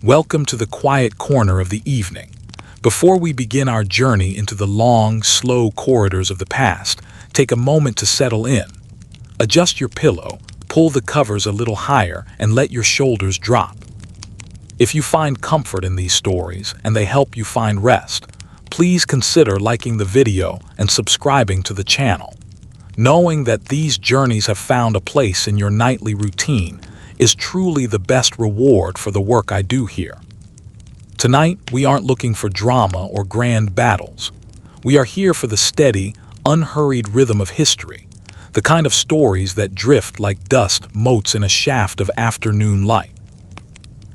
Welcome to the quiet corner of the evening. Before we begin our journey into the long, slow corridors of the past, take a moment to settle in. Adjust your pillow, pull the covers a little higher, and let your shoulders drop. If you find comfort in these stories and they help you find rest, please consider liking the video and subscribing to the channel. Knowing that these journeys have found a place in your nightly routine is truly the best reward for the work I do here. Tonight, we aren't looking for drama or grand battles. We are here for the steady, unhurried rhythm of history, the kind of stories that drift like dust motes in a shaft of afternoon light.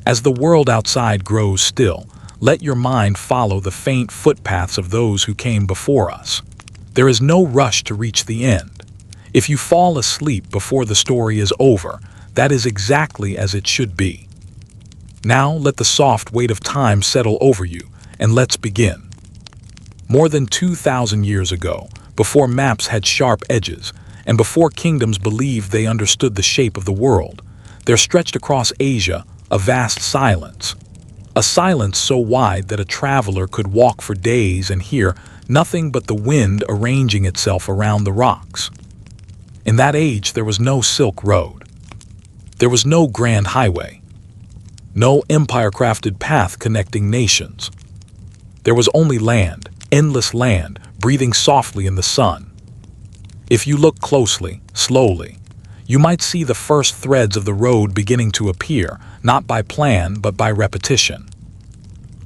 As the world outside grows still, let your mind follow the faint footpaths of those who came before us. There is no rush to reach the end. If you fall asleep before the story is over, that is exactly as it should be. Now let the soft weight of time settle over you, and let's begin. More than 2,000 years ago, before maps had sharp edges, and before kingdoms believed they understood the shape of the world, there stretched across Asia a vast silence. A silence so wide that a traveler could walk for days and hear nothing but the wind arranging itself around the rocks. In that age, there was no Silk Road. There was no grand highway. No empire-crafted path connecting nations. There was only land, endless land, breathing softly in the sun. If you look closely, slowly, you might see the first threads of the road beginning to appear, not by plan but by repetition.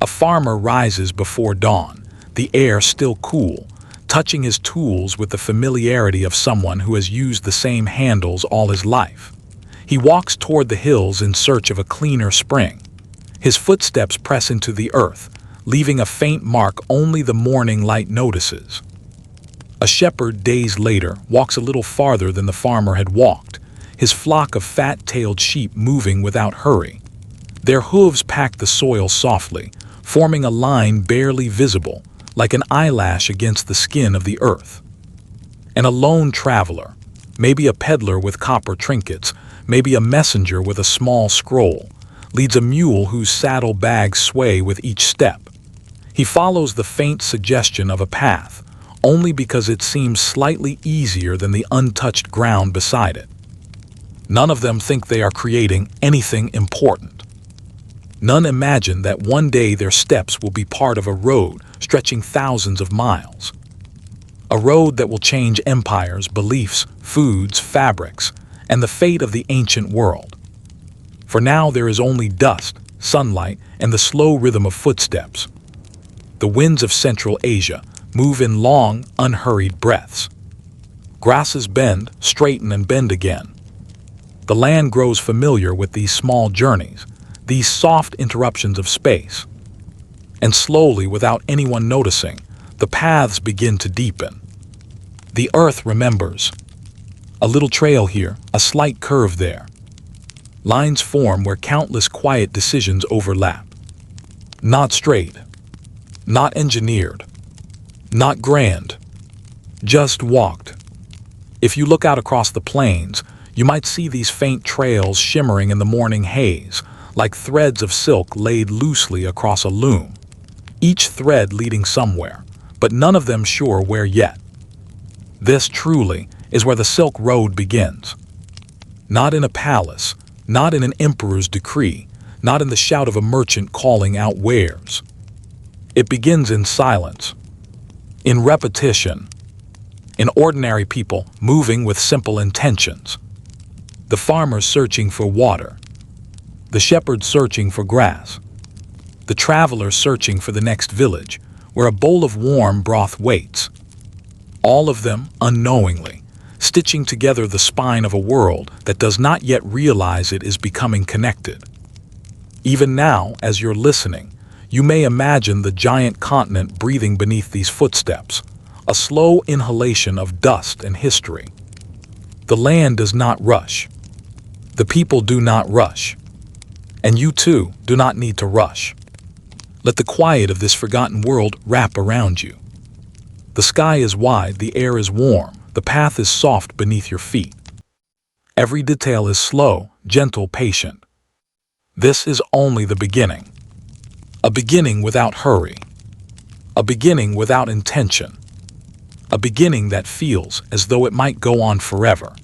A farmer rises before dawn, the air still cool, touching his tools with the familiarity of someone who has used the same handles all his life. He walks toward the hills in search of a cleaner spring. His footsteps press into the earth, leaving a faint mark only the morning light notices. A shepherd, days later, walks a little farther than the farmer had walked, his flock of fat-tailed sheep moving without hurry. Their hooves pack the soil softly, forming a line barely visible, like an eyelash against the skin of the earth. And a lone traveler, maybe a peddler with copper trinkets, maybe a messenger with a small scroll, leads a mule whose saddle bags sway with each step. He follows the faint suggestion of a path, only because it seems slightly easier than the untouched ground beside it. None of them think they are creating anything important. None imagine that one day their steps will be part of a road stretching thousands of miles. A road that will change empires, beliefs, foods, fabrics, and the fate of the ancient world. For now there is only dust, sunlight, and the slow rhythm of footsteps. The winds of Central Asia move in long, unhurried breaths. Grasses bend, straighten, and bend again. The land grows familiar with these small journeys, these soft interruptions of space. And slowly, without anyone noticing, the paths begin to deepen. The earth remembers. A little trail here, a slight curve there. Lines form where countless quiet decisions overlap. Not straight, not engineered, not grand, just walked. If you look out across the plains, you might see these faint trails shimmering in the morning haze, like threads of silk laid loosely across a loom. Each thread leading somewhere, but none of them sure where yet. This truly is where the Silk Road begins. Not in a palace, not in an emperor's decree, not in the shout of a merchant calling out wares. It begins in silence, in repetition, in ordinary people moving with simple intentions. The farmer searching for water, the shepherd searching for grass, the traveler searching for the next village, where a bowl of warm broth waits. All of them, unknowingly, stitching together the spine of a world that does not yet realize it is becoming connected. Even now, as you're listening, you may imagine the giant continent breathing beneath these footsteps, a slow inhalation of dust and history. The land does not rush. The people do not rush. And you too do not need to rush. Let the quiet of this forgotten world wrap around you. The sky is wide, the air is warm, the path is soft beneath your feet. Every detail is slow, gentle, patient. This is only the beginning. A beginning without hurry. A beginning without intention. A beginning that feels as though it might go on forever.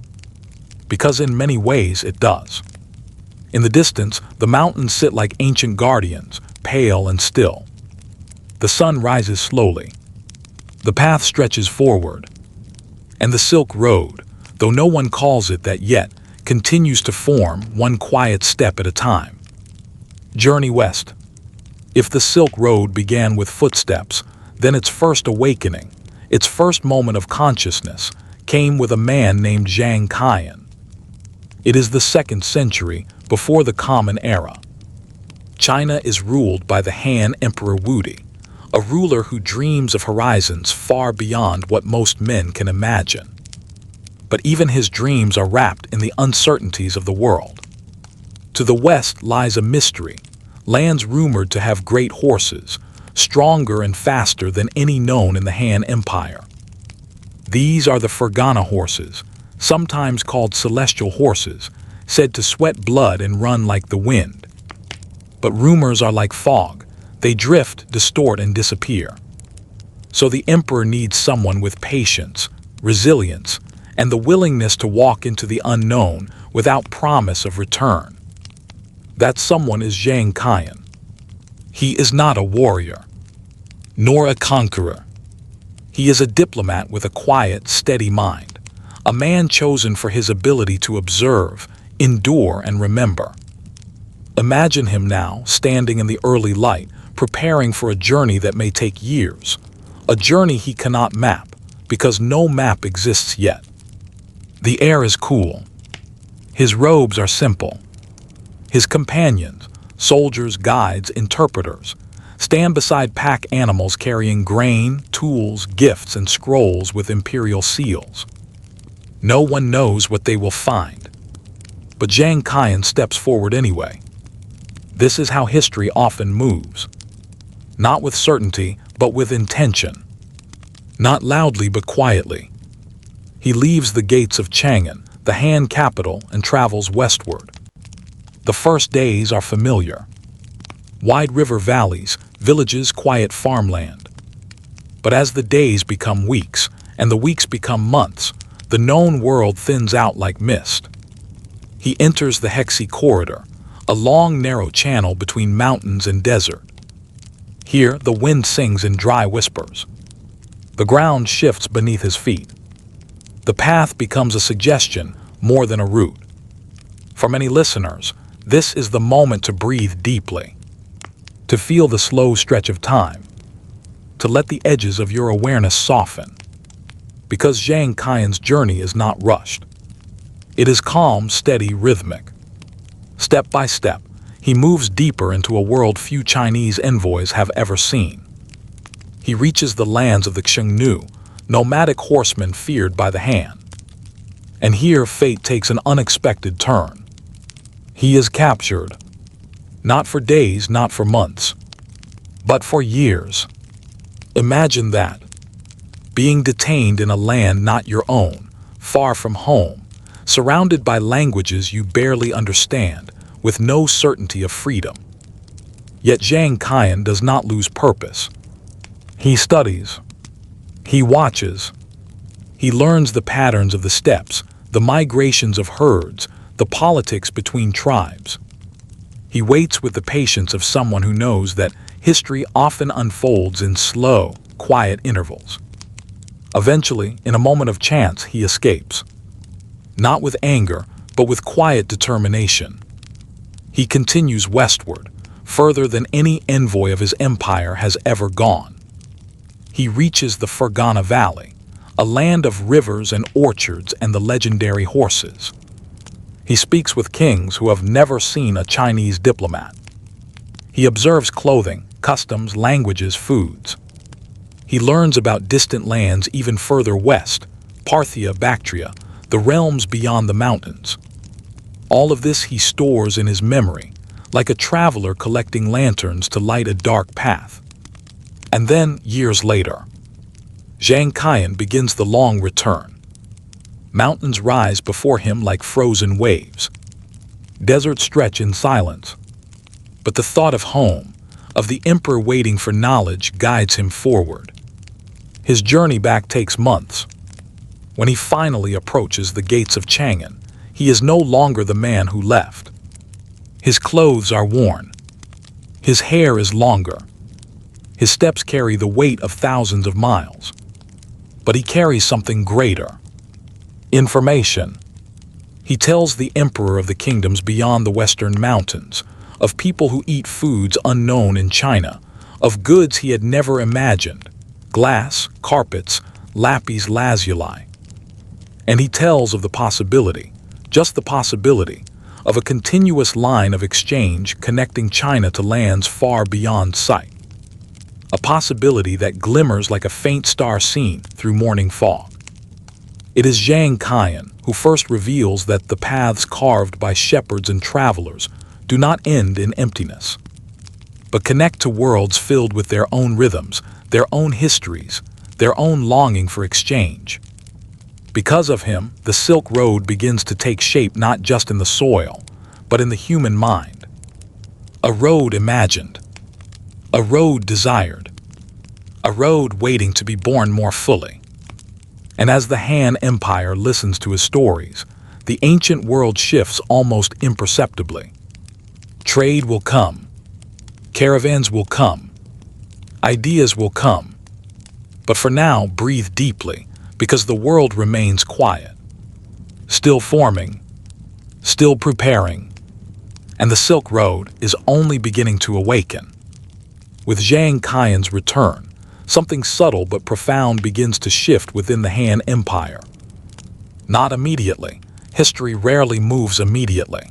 Because in many ways it does. In the distance, the mountains sit like ancient guardians, pale and still. The sun rises slowly. The path stretches forward. And the Silk Road, though no one calls it that yet, continues to form one quiet step at a time. Journey west. If the Silk Road began with footsteps, then its first awakening, its first moment of consciousness, came with a man named Zhang Qian. It is the 2nd century before the Common Era. China is ruled by the Han Emperor Wudi, a ruler who dreams of horizons far beyond what most men can imagine. But even his dreams are wrapped in the uncertainties of the world. To the west lies a mystery, lands rumored to have great horses, stronger and faster than any known in the Han Empire. These are the Fergana horses, sometimes called celestial horses, said to sweat blood and run like the wind. But rumors are like fog. They drift, distort, and disappear. So the emperor needs someone with patience, resilience, and the willingness to walk into the unknown without promise of return. That someone is Zhang Qian. He is not a warrior, nor a conqueror. He is a diplomat with a quiet, steady mind, a man chosen for his ability to observe, endure, and remember. Imagine him now, standing in the early light, preparing for a journey that may take years, a journey he cannot map, because no map exists yet. The air is cool. His robes are simple. His companions, soldiers, guides, interpreters, stand beside pack animals carrying grain, tools, gifts, and scrolls with imperial seals. No one knows what they will find. But Zhang Qian steps forward anyway. This is how history often moves. Not with certainty, but with intention. Not loudly, but quietly. He leaves the gates of Chang'an, the Han capital, and travels westward. The first days are familiar. Wide river valleys, villages, quiet farmland. But as the days become weeks, and the weeks become months, the known world thins out like mist. He enters the Hexi corridor, a long, narrow channel between mountains and desert. Here, the wind sings in dry whispers. The ground shifts beneath his feet. The path becomes a suggestion more than a route. For many listeners, this is the moment to breathe deeply, to feel the slow stretch of time, to let the edges of your awareness soften. Because Zhang Qian's journey is not rushed. It is calm, steady, rhythmic. Step by step, he moves deeper into a world few Chinese envoys have ever seen. He reaches the lands of the Xiongnu, nomadic horsemen feared by the Han. And here fate takes an unexpected turn. He is captured. Not for days, not for months, but for years. Imagine that. Being detained in a land not your own, far from home, surrounded by languages you barely understand, with no certainty of freedom. Yet Zhang Qian does not lose purpose. He studies. He watches. He learns the patterns of the steppes, the migrations of herds, the politics between tribes. He waits with the patience of someone who knows that history often unfolds in slow, quiet intervals. Eventually, in a moment of chance, he escapes. Not with anger, but with quiet determination. He continues westward, further than any envoy of his empire has ever gone. He reaches the Fergana Valley, a land of rivers and orchards and the legendary horses. He speaks with kings who have never seen a Chinese diplomat. He observes clothing, customs, languages, foods. He learns about distant lands even further west, Parthia, Bactria, the realms beyond the mountains. All of this he stores in his memory, like a traveler collecting lanterns to light a dark path. And then, years later, Zhang Qian begins the long return. Mountains rise before him like frozen waves. Deserts stretch in silence. But the thought of home, of the emperor waiting for knowledge, guides him forward. His journey back takes months. When he finally approaches the gates of Chang'an, he is no longer the man who left. His clothes are worn. His hair is longer. His steps carry the weight of thousands of miles. But he carries something greater: information. He tells the emperor of the kingdoms beyond the western mountains, of people who eat foods unknown in China, of goods he had never imagined: glass, carpets, lapis lazuli. And he tells of the possibility, just the possibility, of a continuous line of exchange connecting China to lands far beyond sight. A possibility that glimmers like a faint star seen through morning fog. It is Zhang Qian who first reveals that the paths carved by shepherds and travelers do not end in emptiness, but connect to worlds filled with their own rhythms, their own histories, their own longing for exchange. Because of him, the Silk Road begins to take shape not just in the soil, but in the human mind. A road imagined. A road desired. A road waiting to be born more fully. And as the Han Empire listens to his stories, the ancient world shifts almost imperceptibly. Trade will come. Caravans will come. Ideas will come. But for now, breathe deeply, because the world remains quiet. Still forming. Still preparing. And the Silk Road is only beginning to awaken. With Zhang Qian's return, something subtle but profound begins to shift within the Han Empire. Not immediately. History rarely moves immediately.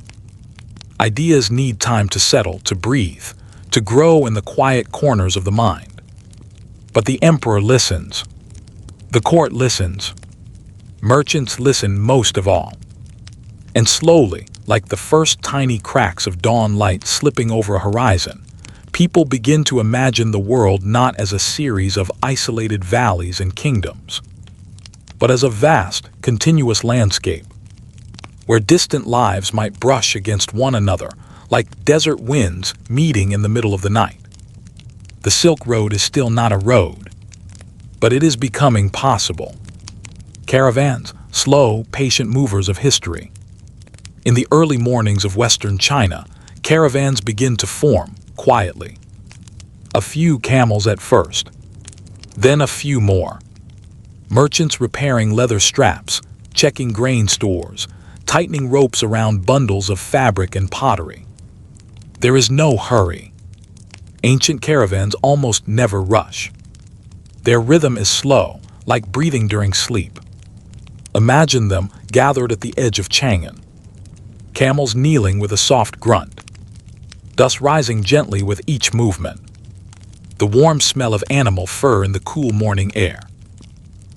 Ideas need time to settle, to breathe, to grow in the quiet corners of the mind. But the emperor listens. The court listens. Merchants listen most of all. And slowly, like the first tiny cracks of dawn light slipping over a horizon, people begin to imagine the world not as a series of isolated valleys and kingdoms, but as a vast, continuous landscape, where distant lives might brush against one another like desert winds meeting in the middle of the night. The Silk Road is still not a road, but it is becoming possible. Caravans, slow, patient movers of history. In the early mornings of Western China, caravans begin to form, quietly. A few camels at first, then a few more. Merchants repairing leather straps, checking grain stores, tightening ropes around bundles of fabric and pottery. There is no hurry. Ancient caravans almost never rush. Their rhythm is slow, like breathing during sleep. Imagine them gathered at the edge of Chang'an. Camels kneeling with a soft grunt. Dust rising gently with each movement. The warm smell of animal fur in the cool morning air.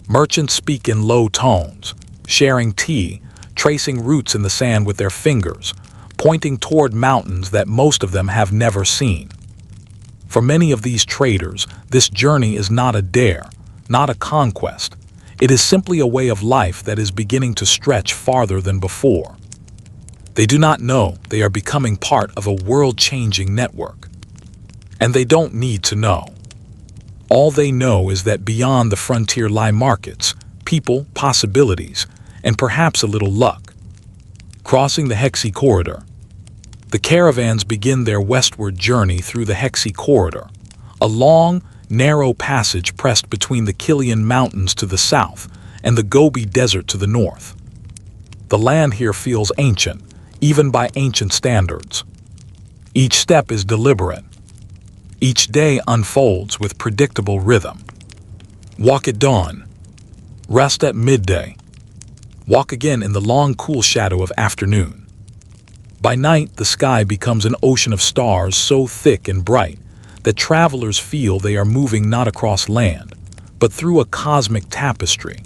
Merchants speak in low tones, sharing tea, tracing routes in the sand with their fingers, pointing toward mountains that most of them have never seen. For many of these traders, this journey is not a dare, not a conquest. It is simply a way of life that is beginning to stretch farther than before. They do not know they are becoming part of a world-changing network. And they don't need to know. All they know is that beyond the frontier lie markets, people, possibilities, and perhaps a little luck. Crossing the Hexi Corridor. The caravans begin their westward journey through the Hexi Corridor, a long, narrow passage pressed between the Kilian Mountains to the south and the Gobi Desert to the north. The land here feels ancient, even by ancient standards. Each step is deliberate. Each day unfolds with predictable rhythm. Walk at dawn. Rest at midday. Walk again in the long, cool shadow of afternoon. By night, the sky becomes an ocean of stars so thick and bright that travelers feel they are moving not across land, but through a cosmic tapestry.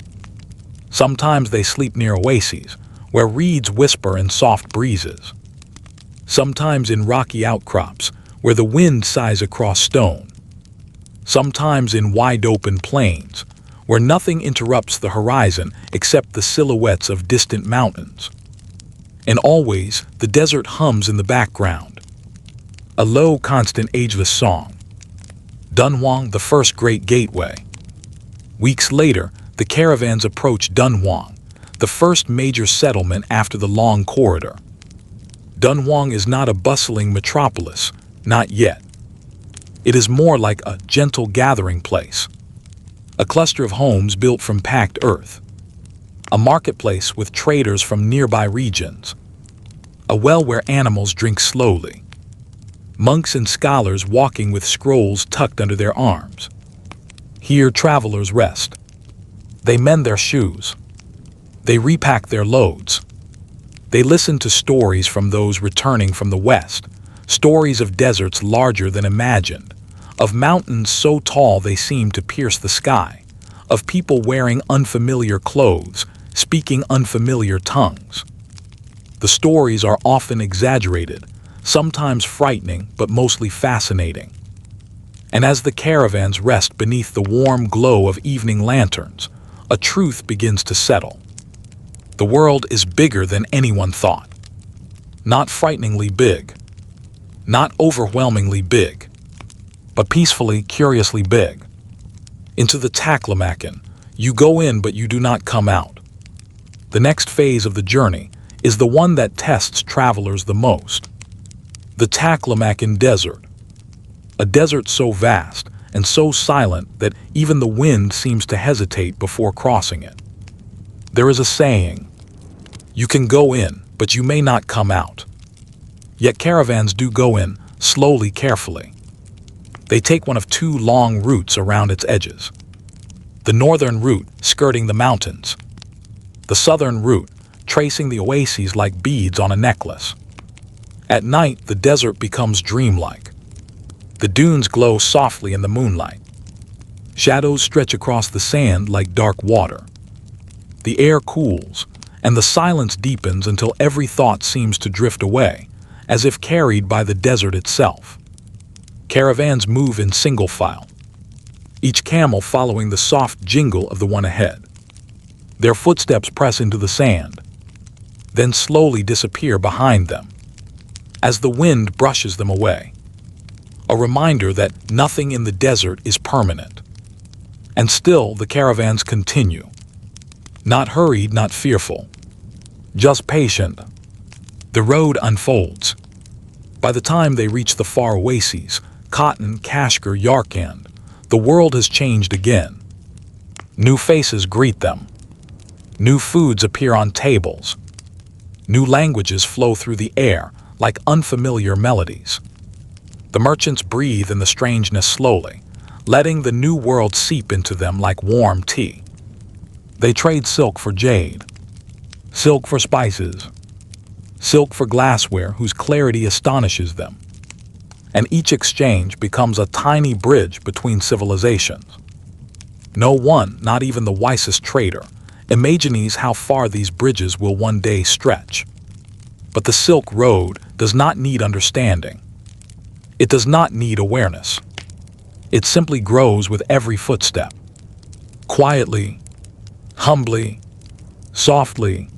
Sometimes they sleep near oases, where reeds whisper in soft breezes. Sometimes in rocky outcrops, where the wind sighs across stone. Sometimes in wide-open plains, where nothing interrupts the horizon except the silhouettes of distant mountains. And always, the desert hums in the background. A low, constant, ageless song. Dunhuang, the first great gateway. Weeks later, the caravans approached Dunhuang, the first major settlement after the long corridor. Dunhuang is not a bustling metropolis, not yet. It is more like a gentle gathering place. A cluster of homes built from packed earth. A marketplace with traders from nearby regions. A well where animals drink slowly. Monks and scholars walking with scrolls tucked under their arms. Here travelers rest. They mend their shoes. They repack their loads. They listen to stories from those returning from the west, stories of deserts larger than imagined, of mountains so tall they seem to pierce the sky, of people wearing unfamiliar clothes, speaking unfamiliar tongues. The stories are often exaggerated, sometimes frightening but mostly fascinating. And as the caravans rest beneath the warm glow of evening lanterns, a truth begins to settle. The world is bigger than anyone thought. Not frighteningly big. Not overwhelmingly big. But peacefully, curiously big. Into the Taklamakan, you go in but you do not come out. The next phase of the journey is the one that tests travelers the most. The Taklamakan Desert. A desert so vast and so silent that even the wind seems to hesitate before crossing it. There is a saying, you can go in, but you may not come out. Yet caravans do go in, slowly, carefully. They take one of two long routes around its edges. The northern route, skirting the mountains. The southern route, tracing the oases like beads on a necklace. At night, the desert becomes dreamlike. The dunes glow softly in the moonlight. Shadows stretch across the sand like dark water. The air cools, and the silence deepens until every thought seems to drift away, as if carried by the desert itself. Caravans move in single file, each camel following the soft jingle of the one ahead. Their footsteps press into the sand, then slowly disappear behind them, as the wind brushes them away. A reminder that nothing in the desert is permanent. And still the caravans continue. Not hurried, not fearful. Just patient. The road unfolds. By the time they reach the far oases, Cotton, Kashgar, Yarkand, the world has changed again. New faces greet them. New foods appear on tables. New languages flow through the air like unfamiliar melodies. The merchants breathe in the strangeness slowly, letting the new world seep into them like warm tea. They trade silk for jade, silk for spices, silk for glassware whose clarity astonishes them. And each exchange becomes a tiny bridge between civilizations. No one, not even the wisest trader, imagines how far these bridges will one day stretch. But the Silk Road does not need understanding. It does not need awareness. It simply grows with every footstep. Quietly, humbly, softly,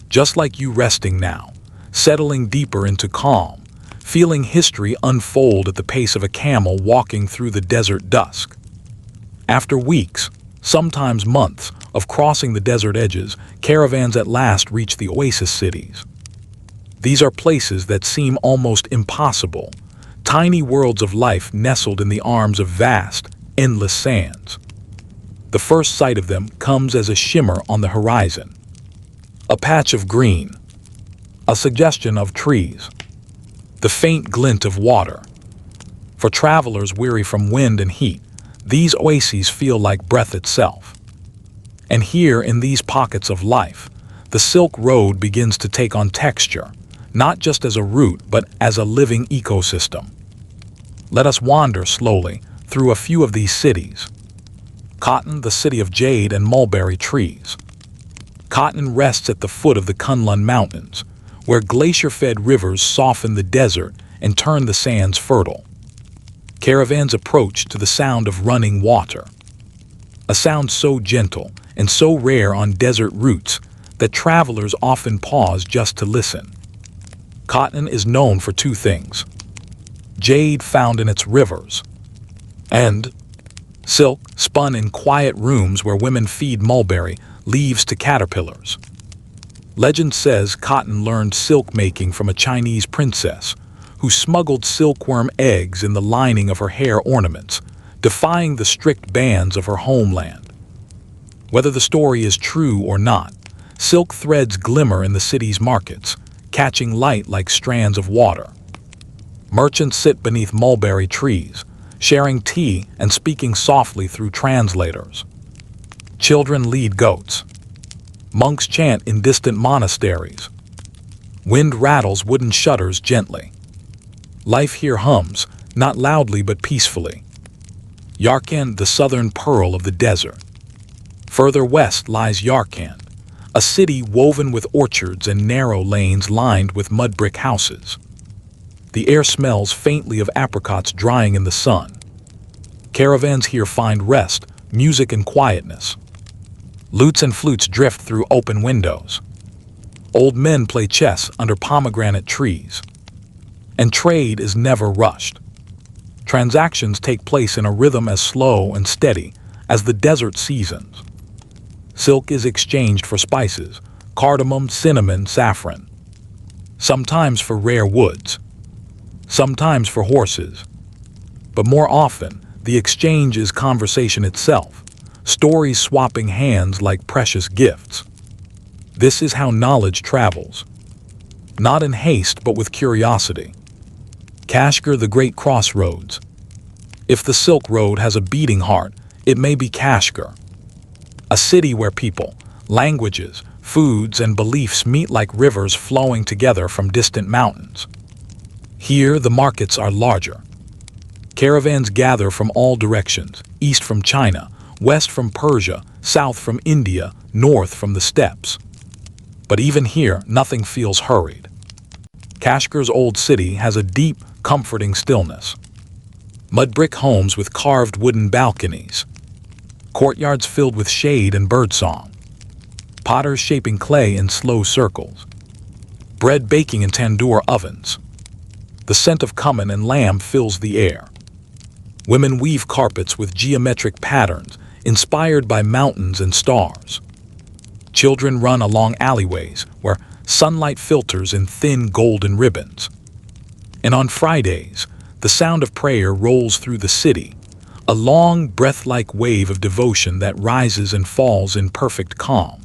just like you resting now, settling deeper into calm, feeling history unfold at the pace of a camel walking through the desert dusk. After weeks, sometimes months, of crossing the desert edges, caravans at last reach the oasis cities. These are places that seem almost impossible, tiny worlds of life nestled in the arms of vast, endless sands. The first sight of them comes as a shimmer on the horizon. A patch of green, a suggestion of trees, the faint glint of water. For travelers weary from wind and heat, these oases feel like breath itself. And here, in these pockets of life, the Silk Road begins to take on texture, not just as a route, but as a living ecosystem. Let us wander slowly through a few of these cities. Cotton, the city of jade and mulberry trees. Cotton rests at the foot of the Kunlun Mountains, where glacier-fed rivers soften the desert and turn the sands fertile. Caravans approach to the sound of running water, a sound so gentle and so rare on desert routes that travelers often pause just to listen. Cotton is known for two things: jade found in its rivers, and silk spun in quiet rooms where women feed mulberry leaves to caterpillars. Legend says cotton learned silk making from a Chinese princess who smuggled silkworm eggs in the lining of her hair ornaments, defying the strict bans of her homeland. Whether the story is true or not, silk threads glimmer in the city's markets, catching light like strands of water. Merchants sit beneath mulberry trees, sharing tea and speaking softly through translators. Children lead goats. Monks chant in distant monasteries. Wind rattles wooden shutters gently. Life here hums, not loudly but peacefully. Yarkand, the southern pearl of the desert. Further west lies Yarkand, a city woven with orchards and narrow lanes lined with mud brick houses. The air smells faintly of apricots drying in the sun. Caravans here find rest, music, and quietness. Lutes and flutes drift through open windows. Old men play chess under pomegranate trees. And trade is never rushed. Transactions take place in a rhythm as slow and steady as the desert seasons. Silk is exchanged for spices, cardamom, cinnamon, saffron. Sometimes for rare woods. Sometimes for horses. But more often, the exchange is conversation itself, stories swapping hands like precious gifts. This is how knowledge travels. Not in haste, but with curiosity. Kashgar, the great crossroads. If the Silk Road has a beating heart, it may be Kashgar. A city where people, languages, foods, and beliefs meet like rivers flowing together from distant mountains. Here, the markets are larger. Caravans gather from all directions, east from China, west from Persia, south from India, north from the steppes. But even here, nothing feels hurried. Kashgar's old city has a deep, comforting stillness. Mud brick homes with carved wooden balconies. Courtyards filled with shade and birdsong. Potters shaping clay in slow circles. Bread baking in tandoor ovens. The scent of cumin and lamb fills the air. Women weave carpets with geometric patterns inspired by mountains and stars. Children run along alleyways where sunlight filters in thin golden ribbons. And on Fridays, the sound of prayer rolls through the city, a long, breath-like wave of devotion that rises and falls in perfect calm.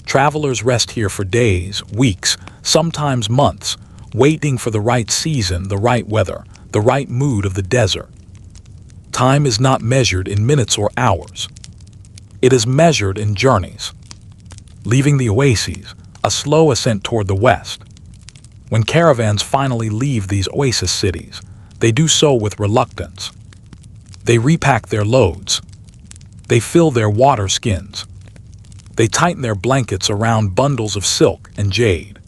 Travelers rest here for days, weeks, sometimes months, waiting for the right season, the right weather, the right mood of the desert. Time is not measured in minutes or hours. It is measured in journeys. Leaving the oases, a slow ascent toward the west. When caravans finally leave these oasis cities, they do so with reluctance. They repack their loads. They fill their water skins. They tighten their blankets around bundles of silk and jade.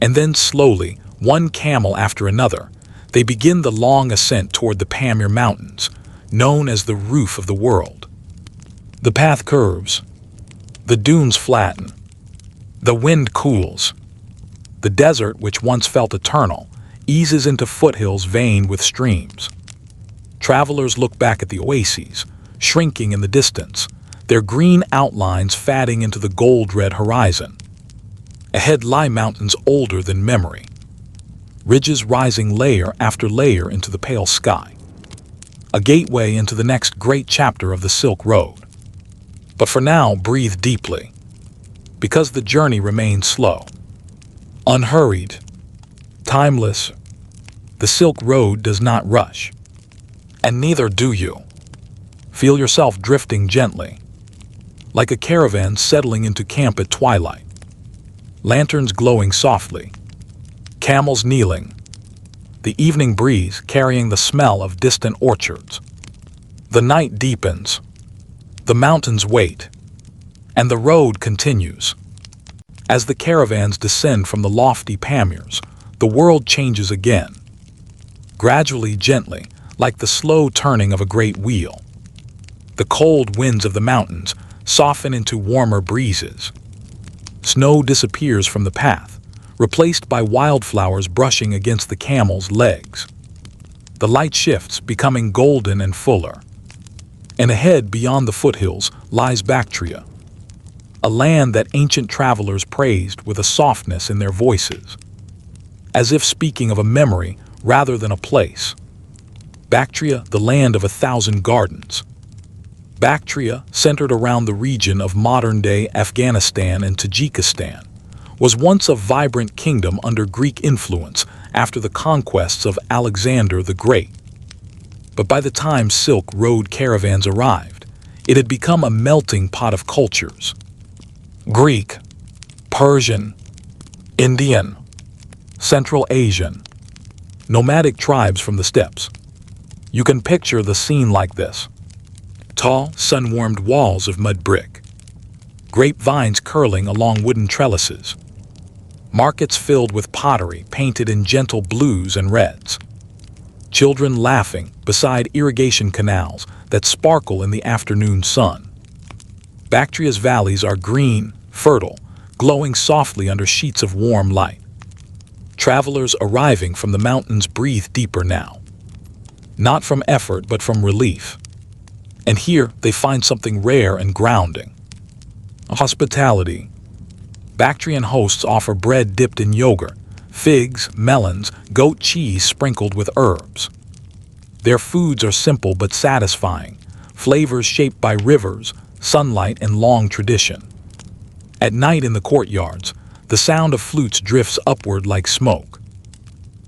And then slowly, one camel after another, they begin the long ascent toward the Pamir Mountains, known as the roof of the world. The path curves. The dunes flatten. The wind cools. The desert, which once felt eternal, eases into foothills veined with streams. Travelers look back at the oases, shrinking in the distance, their green outlines fading into the gold-red horizon. Ahead lie mountains older than memory, ridges rising layer after layer into the pale sky, a gateway into the next great chapter of the Silk Road. But for now, breathe deeply, because the journey remains slow, unhurried, timeless. The Silk Road does not rush, and neither do you. Feel yourself drifting gently, like a caravan settling into camp at twilight. Lanterns glowing softly, camels kneeling, the evening breeze carrying the smell of distant orchards. The night deepens, the mountains wait, and the road continues. As the caravans descend from the lofty Pamirs, the world changes again. Gradually, gently, like the slow turning of a great wheel. The cold winds of the mountains soften into warmer breezes. Snow disappears from the path, replaced by wildflowers brushing against the camel's legs. The light shifts, becoming golden and fuller. And ahead, beyond the foothills, lies Bactria, a land that ancient travelers praised with a softness in their voices, as if speaking of a memory rather than a place. Bactria, the land of 1,000 gardens. Bactria, centered around the region of modern-day Afghanistan and Tajikistan, was once a vibrant kingdom under Greek influence after the conquests of Alexander the Great. But by the time Silk Road caravans arrived, it had become a melting pot of cultures. Greek, Persian, Indian, Central Asian, nomadic tribes from the steppes. You can picture the scene like this. Tall, sun-warmed walls of mud brick. Grapevines curling along wooden trellises. Markets filled with pottery painted in gentle blues and reds. Children laughing beside irrigation canals that sparkle in the afternoon sun. Bactria's valleys are green, fertile, glowing softly under sheets of warm light. Travelers arriving from the mountains breathe deeper now. Not from effort, but from relief. And here they find something rare and grounding. Hospitality. Bactrian hosts offer bread dipped in yogurt, figs, melons, goat cheese sprinkled with herbs. Their foods are simple but satisfying, flavors shaped by rivers, sunlight, and long tradition. At night in the courtyards, the sound of flutes drifts upward like smoke.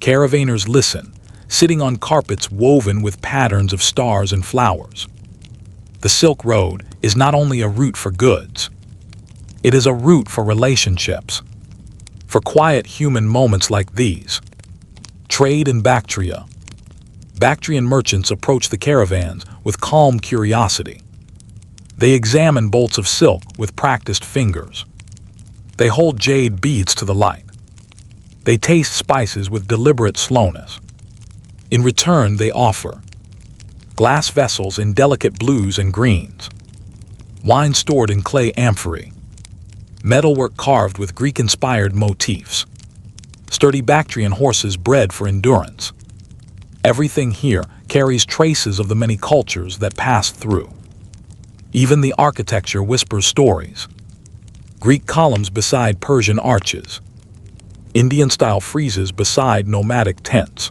Caravanners listen, sitting on carpets woven with patterns of stars and flowers. The Silk Road is not only a route for goods, it is a route for relationships, for quiet human moments like these. Trade in Bactria. Bactrian merchants approach the caravans with calm curiosity. They examine bolts of silk with practiced fingers. They hold jade beads to the light. They taste spices with deliberate slowness. In return, they offer glass vessels in delicate blues and greens, wine stored in clay amphorae, metalwork carved with Greek-inspired motifs, sturdy Bactrian horses bred for endurance. Everything here carries traces of the many cultures that passed through. Even the architecture whispers stories. Greek columns beside Persian arches, Indian-style friezes beside nomadic tents.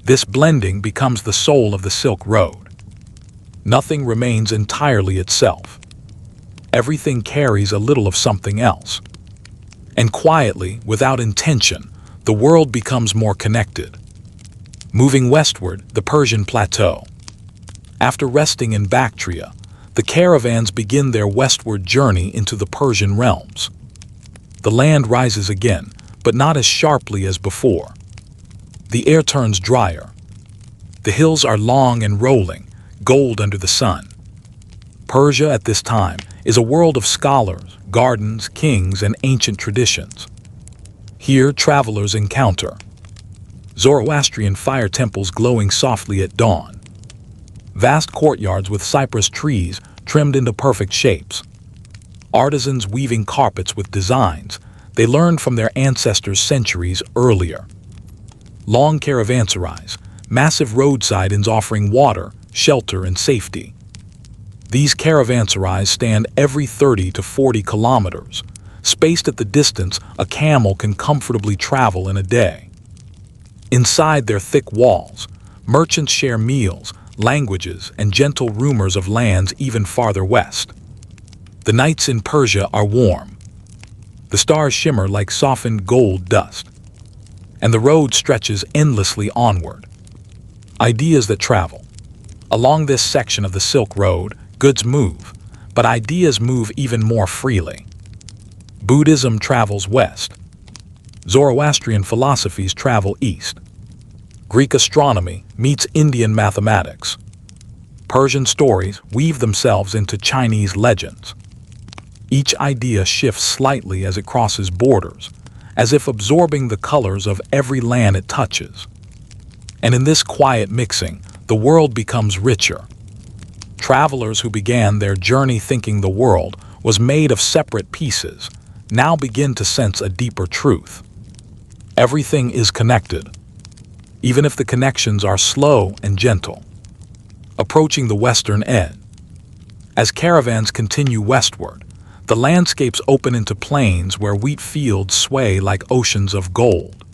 This blending becomes the soul of the Silk Road. Nothing remains entirely itself. Everything carries a little of something else. And quietly, without intention, the world becomes more connected. Moving westward, the Persian plateau. After resting in Bactria, the caravans begin their westward journey into the Persian realms. The land rises again, but not as sharply as before. The air turns drier. The hills are long and rolling, gold under the sun. Persia at this time is a world of scholars, gardens, kings, and ancient traditions. Here travelers encounter Zoroastrian fire temples glowing softly at dawn, vast courtyards with cypress trees trimmed into perfect shapes, artisans weaving carpets with designs they learned from their ancestors centuries earlier. Long caravanserais, massive roadside inns offering water, shelter, and safety. These caravanserais stand every 30 to 40 kilometers, spaced at the distance a camel can comfortably travel in a day. Inside their thick walls, merchants share meals, languages, and gentle rumors of lands even farther west. The nights in Persia are warm. The stars shimmer like softened gold dust, and the road stretches endlessly onward. Ideas that travel. Along this section of the Silk Road, goods move, but ideas move even more freely. Buddhism travels west. Zoroastrian philosophies travel east. Greek astronomy meets Indian mathematics. Persian stories weave themselves into Chinese legends. Each idea shifts slightly as it crosses borders, as if absorbing the colors of every land it touches. And in this quiet mixing, the world becomes richer. Travelers who began their journey thinking the world was made of separate pieces now begin to sense a deeper truth. Everything is connected. even if the connections are slow and gentle. Approaching the western edge. As caravans continue westward, the landscapes open into plains where wheat fields sway like oceans of gold.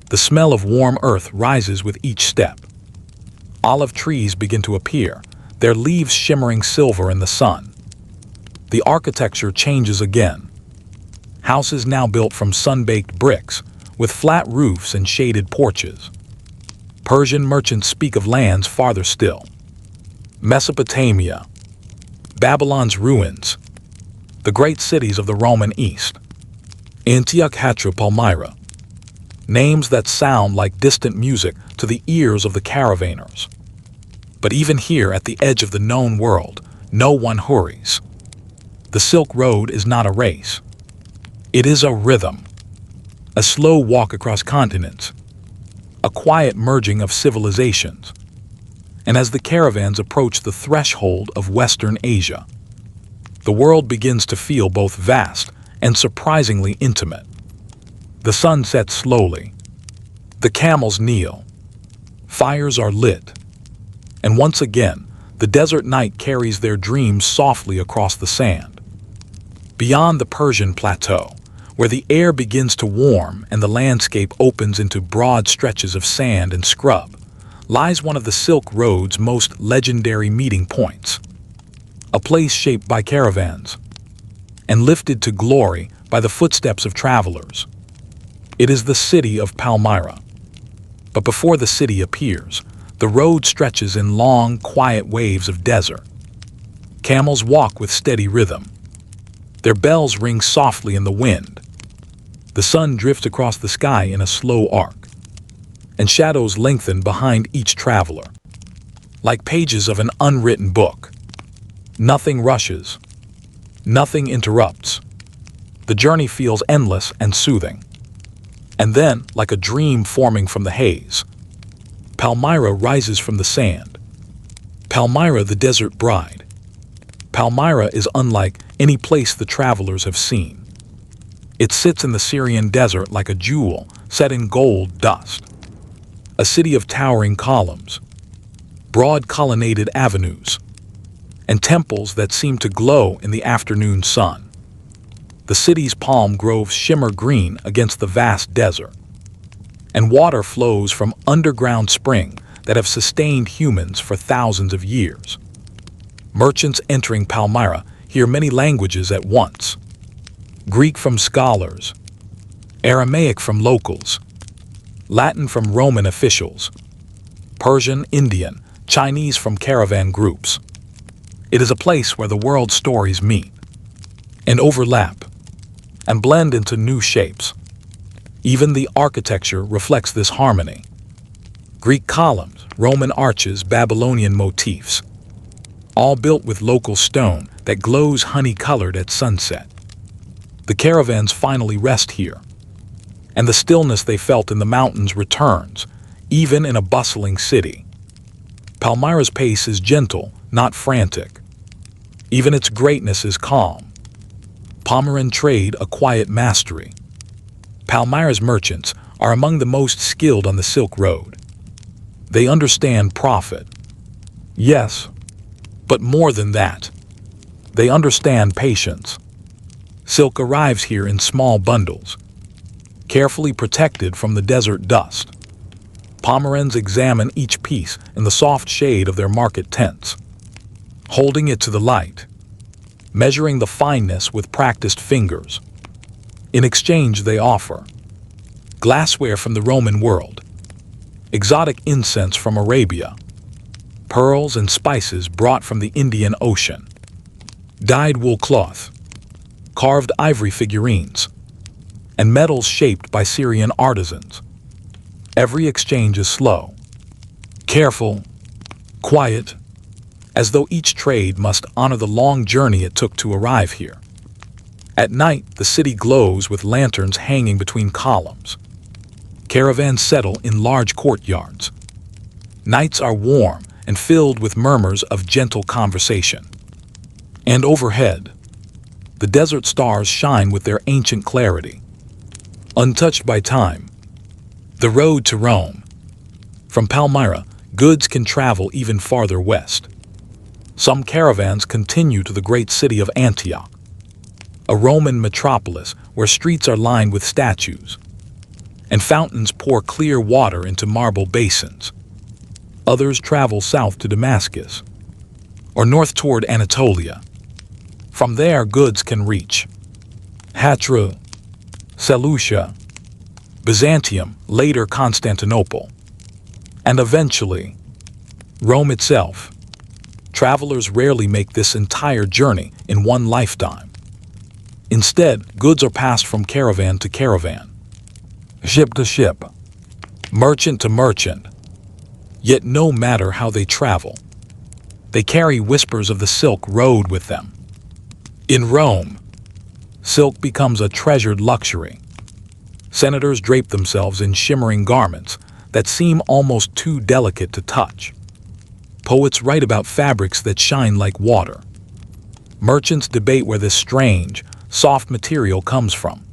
The smell of warm earth rises with each step. Olive trees begin to appear, their leaves shimmering silver in the sun. The architecture changes again. Houses now built from sun-baked bricks, with flat roofs and shaded porches. Persian merchants speak of lands farther still. Mesopotamia, Babylon's ruins, the great cities of the Roman East. Antioch, Palmyra, names that sound like distant music to the ears of the caravanners. But even here at the edge of the known world, no one hurries. The Silk Road is not a race. It is a rhythm, a slow walk across continents, a quiet merging of civilizations. And as the caravans approach the threshold of Western Asia, the world begins to feel both vast and surprisingly intimate. The sun sets slowly. The camels kneel. Fires are lit. And once again, the desert night carries their dreams softly across the sand. Beyond the Persian plateau, where the air begins to warm and the landscape opens into broad stretches of sand and scrub, lies one of the Silk Road's most legendary meeting points. A place shaped by caravans and lifted to glory by the footsteps of travelers. It is the city of Palmyra. But before the city appears, the road stretches in long, quiet waves of desert. Camels walk with steady rhythm. Their bells ring softly in the wind. The sun drifts across the sky in a slow arc, and shadows lengthen behind each traveler. Like pages of an unwritten book. Nothing rushes. Nothing interrupts. The journey feels endless and soothing. And then, like a dream forming from the haze, Palmyra rises from the sand. Palmyra, the desert bride. Palmyra is unlike any place the travelers have seen. It sits in the Syrian desert like a jewel set in gold dust. A city of towering columns, broad colonnaded avenues, and temples that seem to glow in the afternoon sun. The city's palm groves shimmer green against the vast desert, and water flows from underground springs that have sustained humans for thousands of years. Merchants entering Palmyra hear many languages at once. Greek from scholars, Aramaic from locals, Latin from Roman officials, Persian, Indian, Chinese from caravan groups. It is a place where the world's stories meet and overlap and blend into new shapes. Even the architecture reflects this harmony. Greek columns, Roman arches, Babylonian motifs, all built with local stone that glows honey-colored at sunset. The caravans finally rest here, and the stillness they felt in the mountains returns, even in a bustling city. Palmyra's pace is gentle, not frantic. Even its greatness is calm. Pomeran trade a quiet mastery. Palmyra's merchants are among the most skilled on the Silk Road. They understand profit. Yes, but more than that. They understand patience. Silk arrives here in small bundles, carefully protected from the desert dust. Pomerans examine each piece in the soft shade of their market tents, holding it to the light, measuring the fineness with practiced fingers. In exchange, they offer glassware from the Roman world, exotic incense from Arabia, pearls and spices brought from the Indian Ocean, dyed wool cloth, carved ivory figurines, and metals shaped by Syrian artisans. Every exchange is slow, careful, quiet, as though each trade must honor the long journey it took to arrive here. At night, the city glows with lanterns hanging between columns. Caravans settle in large courtyards. Nights are warm and filled with murmurs of gentle conversation. And overhead, the desert stars shine with their ancient clarity. Untouched by time, the road to Rome, From Palmyra, goods can travel even farther west. Some caravans continue to the great city of Antioch, a Roman metropolis where streets are lined with statues, and fountains pour clear water into marble basins. Others travel south to Damascus, or north toward Anatolia. From there, goods can reach Hatra, Seleucia, Byzantium, later Constantinople, and eventually Rome itself. Travelers rarely make this entire journey in one lifetime. Instead, goods are passed from caravan to caravan, ship to ship, merchant to merchant. Yet no matter how they travel, they carry whispers of the Silk Road with them. In Rome, silk becomes a treasured luxury. Senators drape themselves in shimmering garments that seem almost too delicate to touch. Poets write about fabrics that shine like water. Merchants debate where this strange, soft material comes from.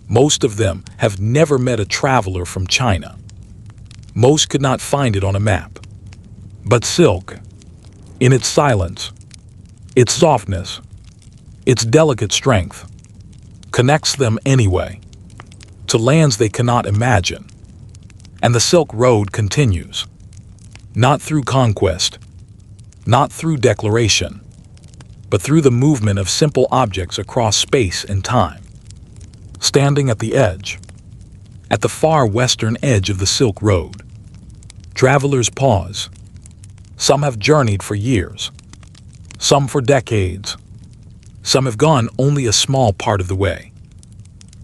Most of them have never met a traveler from China. Most could not find it on a map. But silk, in its silence, its softness, its delicate strength, connects them anyway, to lands they cannot imagine. And the Silk Road continues. Not through conquest, not through declaration, but through the movement of simple objects across space and time. Standing at the edge, at the far western edge of the Silk Road, travelers pause. Some have journeyed for years, some for decades, some have gone only a small part of the way.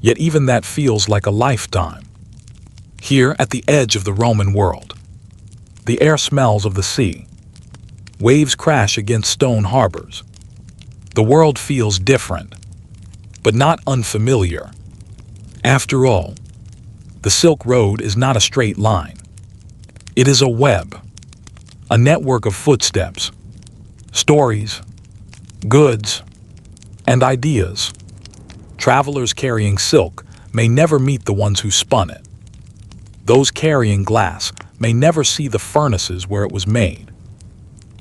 Yet even that feels like a lifetime. Here at the edge of the Roman world, the air smells of the sea. Waves crash against stone harbors. The world feels different, but not unfamiliar. After all, the Silk Road is not a straight line. It is a web, a network of footsteps, stories, goods, and ideas. Travelers carrying silk may never meet the ones who spun it. Those carrying glass may never see the furnaces where it was made.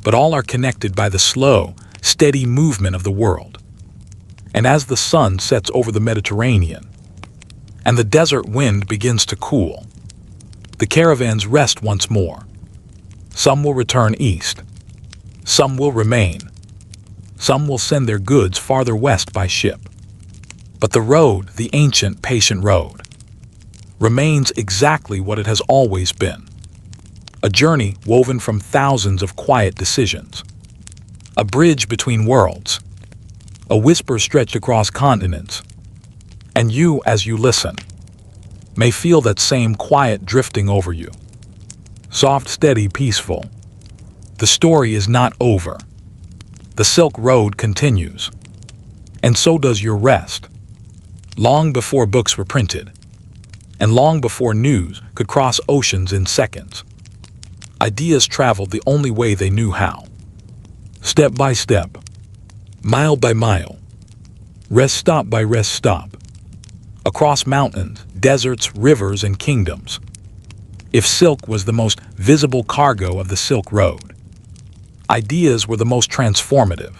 But all are connected by the slow, steady movement of the world. And as the sun sets over the Mediterranean, and the desert wind begins to cool, the caravans rest once more. Some will return east. Some will remain. Some will send their goods farther west by ship. But the road, the ancient, patient road, remains exactly what it has always been. A journey woven from thousands of quiet decisions. A bridge between worlds. A whisper stretched across continents. And you, as you listen, may feel that same quiet drifting over you. Soft, steady, peaceful. The story is not over. The Silk Road continues. And so does your rest. Long before books were printed, and long before news could cross oceans in seconds, ideas traveled the only way they knew how. Step by step, mile by mile, rest stop by rest stop, across mountains, deserts, rivers, and kingdoms. If silk was the most visible cargo of the Silk Road, ideas were the most transformative.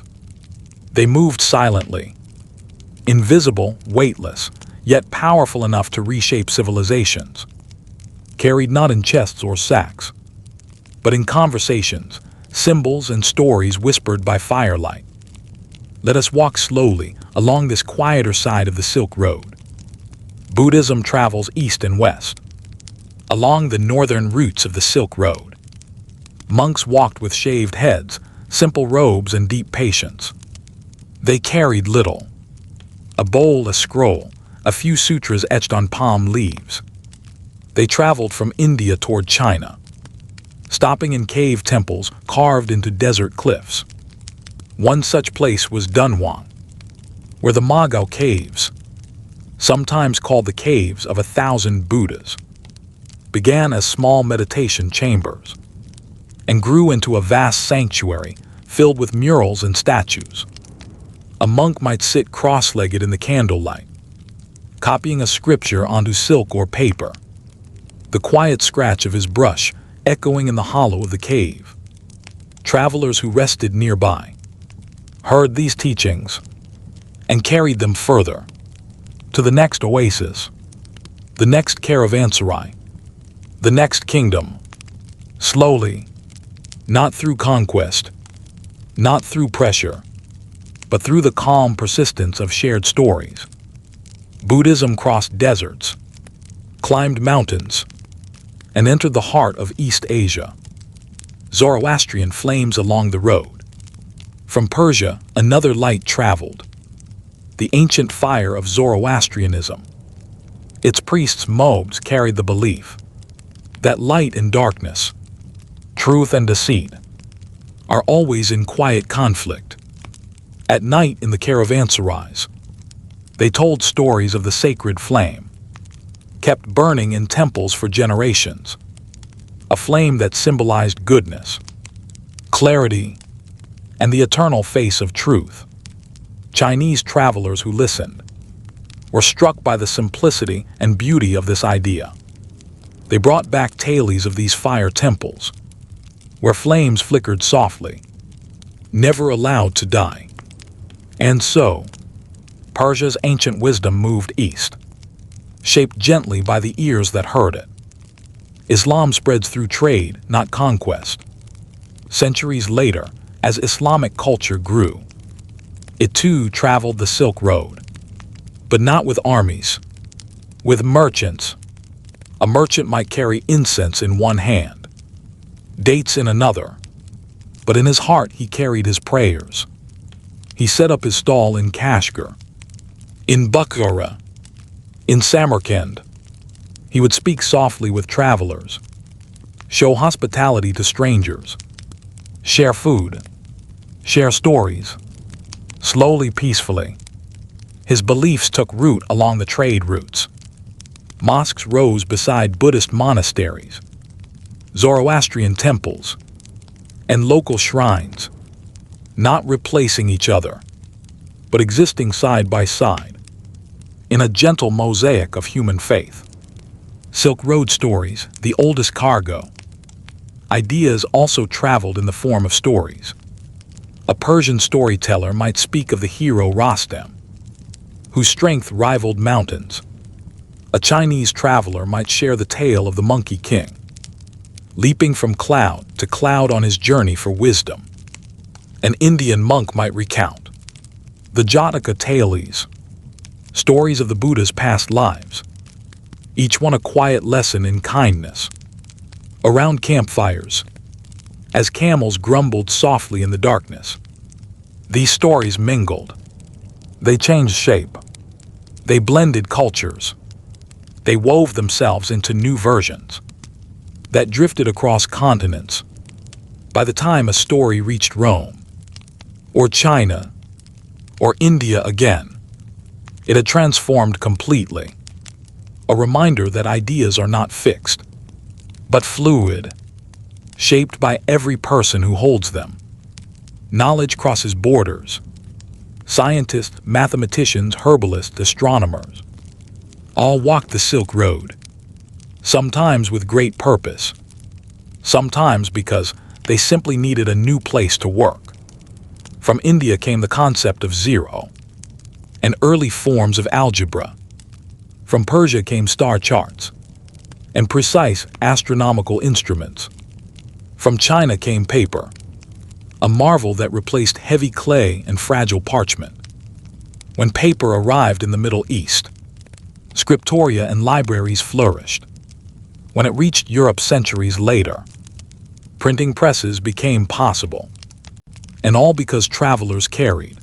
They moved silently, invisible, weightless, yet powerful enough to reshape civilizations. Carried not in chests or sacks, but in conversations, symbols, and stories whispered by firelight. Let us walk slowly along this quieter side of the Silk Road. Buddhism travels east and west, along the northern routes of the Silk Road. Monks walked with shaved heads, simple robes, and deep patience. They carried little: a bowl, a scroll, a few sutras etched on palm leaves. They traveled from India toward China, stopping in cave temples carved into desert cliffs. One such place was Dunhuang, where the Magao Caves, sometimes called the Caves of 1,000 Buddhas, began as small meditation chambers and grew into a vast sanctuary filled with murals and statues. A monk might sit cross-legged in the candlelight, copying a scripture onto silk or paper. The quiet scratch of his brush echoing in the hollow of the cave. Travelers who rested nearby heard these teachings and carried them further to the next oasis, the next caravanserai, the next kingdom. Slowly, not through conquest, not through pressure, but through the calm persistence of shared stories. Buddhism crossed deserts, climbed mountains, and entered the heart of East Asia. Zoroastrian flames along the road. From Persia, another light traveled, the ancient fire of Zoroastrianism. Its priests' mobs carried the belief that light and darkness, truth and deceit, are always in quiet conflict. At night in the caravanserais, they told stories of the sacred flame, kept burning in temples for generations, a flame that symbolized goodness, clarity, and the eternal face of truth. Chinese travelers who listened were struck by the simplicity and beauty of this idea. They brought back tales of these fire temples, where flames flickered softly, never allowed to die. And so, Persia's ancient wisdom moved east, shaped gently by the ears that heard it. Islam spreads through trade, not conquest. Centuries later, as Islamic culture grew, it too traveled the Silk Road, but not with armies, with merchants. A merchant might carry incense in one hand, dates in another, but in his heart he carried his prayers. He set up his stall in Kashgar, in Bukhara, in Samarkand. He would speak softly with travelers, show hospitality to strangers, share food, share stories, slowly, peacefully. His beliefs took root along the trade routes. Mosques rose beside Buddhist monasteries, Zoroastrian temples, and local shrines, not replacing each other, but existing side by side, in a gentle mosaic of human faith. Silk Road stories, the oldest cargo. Ideas also traveled in the form of stories. A Persian storyteller might speak of the hero Rostam, whose strength rivaled mountains. A Chinese traveler might share the tale of the Monkey King, leaping from cloud to cloud on his journey for wisdom. An Indian monk might recount the Jataka tales, stories of the Buddha's past lives, each one a quiet lesson in kindness. Around campfires, as camels grumbled softly in the darkness, these stories mingled. They changed shape. They blended cultures. They wove themselves into new versions that drifted across continents. By the time a story reached Rome, or China, or India again, it had transformed completely. A reminder that ideas are not fixed, but fluid, shaped by every person who holds them. Knowledge crosses borders. Scientists, mathematicians, herbalists, astronomers, all walked the Silk Road, sometimes with great purpose, sometimes because they simply needed a new place to work. From India came the concept of zero and early forms of algebra. From Persia came star charts and precise astronomical instruments. From China came paper, a marvel that replaced heavy clay and fragile parchment. When paper arrived in the Middle East, scriptoria and libraries flourished. When it reached Europe centuries later, printing presses became possible. And all because travelers carried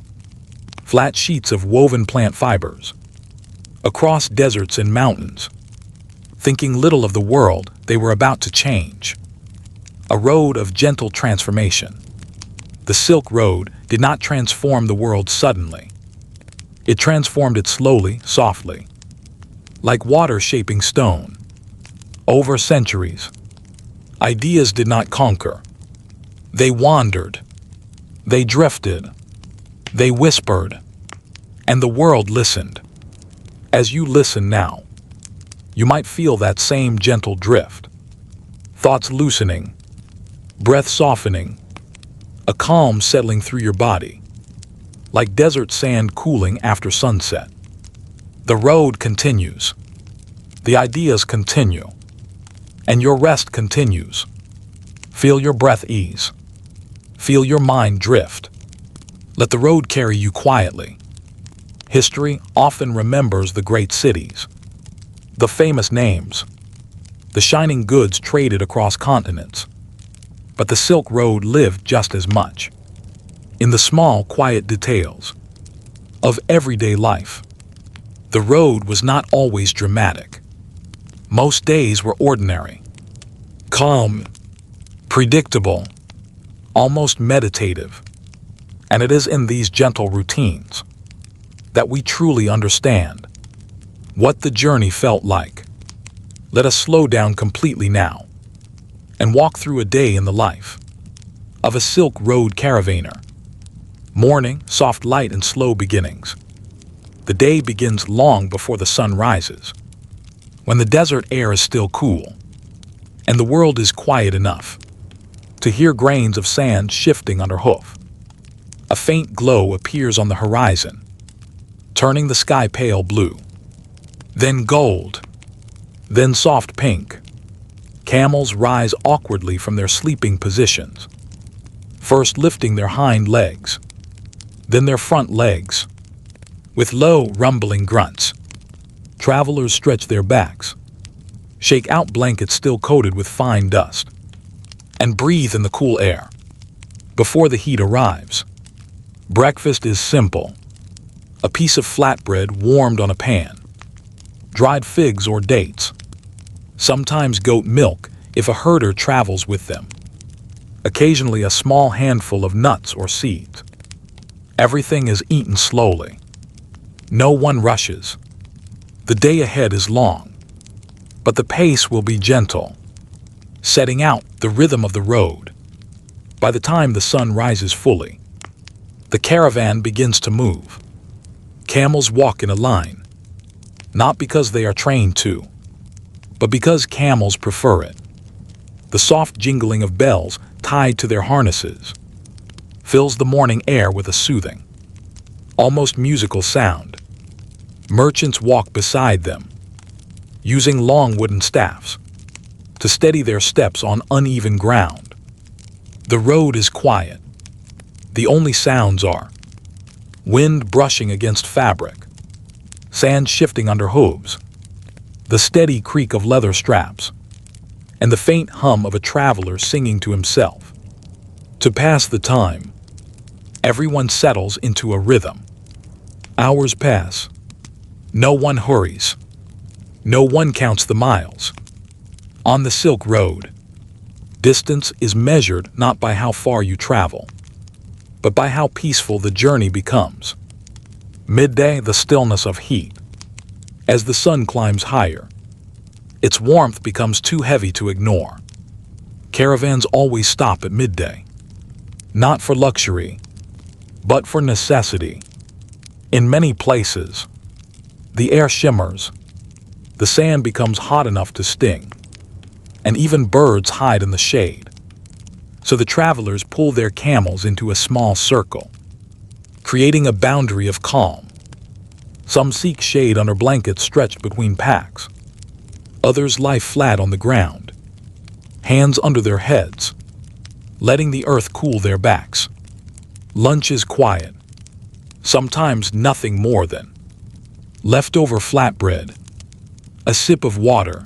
flat sheets of woven plant fibers across deserts and mountains, thinking little of the world they were about to change. A road of gentle transformation. The Silk Road did not transform the world suddenly. It transformed it slowly, softly, like water shaping stone. Over centuries, ideas did not conquer. They wandered. They drifted. They whispered. And the world listened. As you listen now, you might feel that same gentle drift. thoughts loosening, breath softening, a calm settling through your body, like desert sand cooling after sunset. The road continues. The ideas continue. And your rest continues. Feel your breath ease. Feel your mind drift. Let the road carry you quietly. History often remembers the great cities, the famous names, the shining goods traded across continents. But the Silk Road lived just as much, in the small, quiet details of everyday life. The road was not always dramatic. Most days were ordinary, calm, predictable, almost meditative. And it is in these gentle routines that we truly understand what the journey felt like. Let us slow down completely now and walk through a day in the life of a Silk Road caravaner. Morning, soft light and slow beginnings. The day begins long before the sun rises, when the desert air is still cool and the world is quiet enough to hear grains of sand shifting under hoof. A faint glow appears on the horizon, turning the sky pale blue, then gold, then soft pink. Camels rise awkwardly from their sleeping positions, first lifting their hind legs, then their front legs. With low, rumbling grunts, travelers stretch their backs, shake out blankets still coated with fine dust, and breathe in the cool air before the heat arrives. Breakfast is simple: a piece of flatbread warmed on a pan, dried figs or dates, sometimes goat milk if a herder travels with them, occasionally a small handful of nuts or seeds. Everything is eaten slowly. No one rushes. The day ahead is long, but the pace will be gentle, setting out the rhythm of the road. By the time the sun rises fully, the caravan begins to move. Camels walk in a line, not because they are trained to, but because camels prefer it. The soft jingling of bells tied to their harnesses fills the morning air with a soothing, almost musical sound. Merchants walk beside them, using long wooden staffs to steady their steps on uneven ground. The road is quiet. The only sounds are wind brushing against fabric, sand shifting under hooves, the steady creak of leather straps, and the faint hum of a traveler singing to himself. To pass the time, everyone settles into a rhythm. Hours pass. No one hurries. No one counts the miles. On the Silk Road, distance is measured not by how far you travel, but by how peaceful the journey becomes. Midday, the stillness of heat. As the sun climbs higher, its warmth becomes too heavy to ignore. Caravans always stop at midday, not for luxury, but for necessity. In many places, the air shimmers, the sand becomes hot enough to sting, and even birds hide in the shade. So the travelers pull their camels into a small circle, creating a boundary of calm. Some seek shade under blankets stretched between packs. Others lie flat on the ground, hands under their heads, letting the earth cool their backs. Lunch is quiet, sometimes nothing more than leftover flatbread, a sip of water,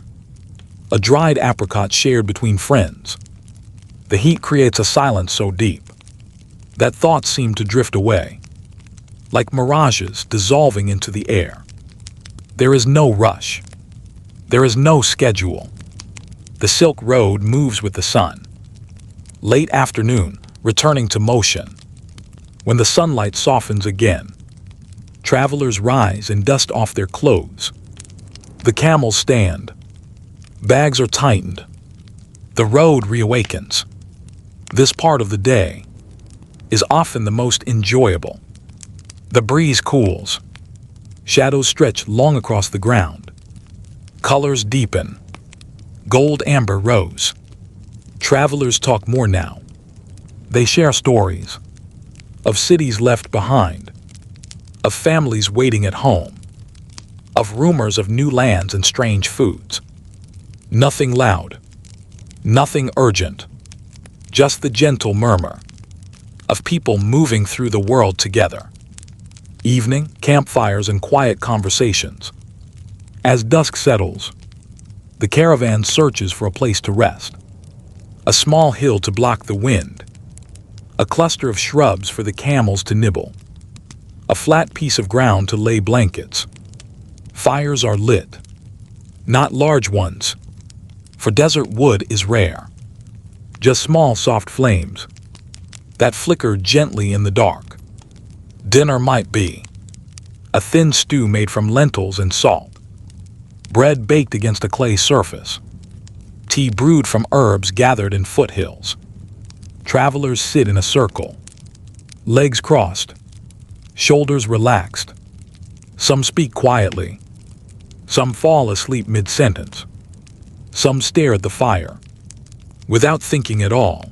a dried apricot shared between friends. The heat creates a silence so deep that thoughts seem to drift away, like mirages dissolving into the air. There is no rush. There is no schedule. The Silk Road moves with the sun. Late afternoon, returning to motion. When the sunlight softens again, travelers rise and dust off their clothes. The camels stand. Bags are tightened. The road reawakens. This part of the day is often the most enjoyable. The breeze cools. Shadows stretch long across the ground. Colors deepen. Gold, amber, rose. Travelers talk more now. They share stories of cities left behind, of families waiting at home, of rumors of new lands and strange foods. Nothing loud, nothing urgent, just the gentle murmur of people moving through the world together. Evening, campfires, and quiet conversations. As dusk settles, the caravan searches for a place to rest. A small hill to block the wind, a cluster of shrubs for the camels to nibble, a flat piece of ground to lay blankets. Fires are lit, not large ones, for desert wood is rare. Just small soft flames that flicker gently in the dark. Dinner might be a thin stew made from lentils and salt, bread baked against a clay surface, tea brewed from herbs gathered in foothills. Travelers sit in a circle, legs crossed, shoulders relaxed. Some speak quietly, some fall asleep mid-sentence, some stare at the fire, without thinking at all.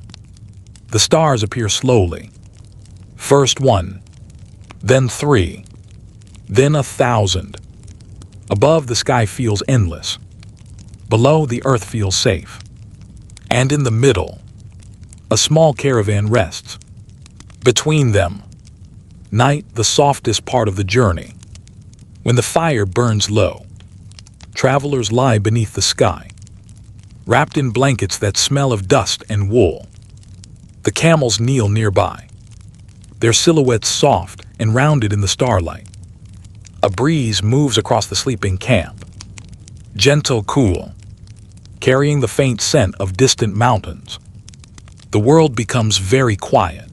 The stars appear slowly. First one, then three, then 1,000. Above, the sky feels endless. Below, the earth feels safe. And in the middle, a small caravan rests. Between them, night, the softest part of the journey. When the fire burns low, travelers lie beneath the sky, wrapped in blankets that smell of dust and wool. The camels kneel nearby, their silhouettes soft and rounded in the starlight. A breeze moves across the sleeping camp, gentle, cool, carrying the faint scent of distant mountains. The world becomes very quiet,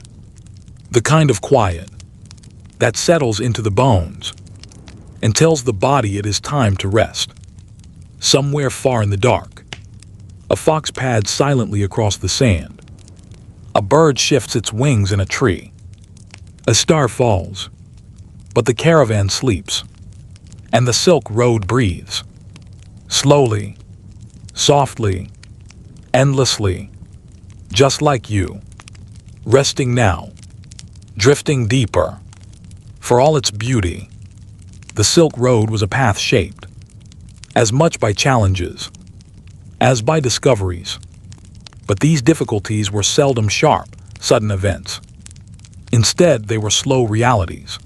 the kind of quiet that settles into the bones and tells the body it is time to rest. Somewhere far in the dark, a fox pads silently across the sand. A bird shifts its wings in a tree. A star falls, but the caravan sleeps, and the Silk Road breathes. Slowly, softly, endlessly, just like you. Resting now, drifting deeper. For all its beauty, the Silk Road was a path shaped as much by challenges as by discoveries. But these difficulties were seldom sharp, sudden events. Instead, they were slow realities,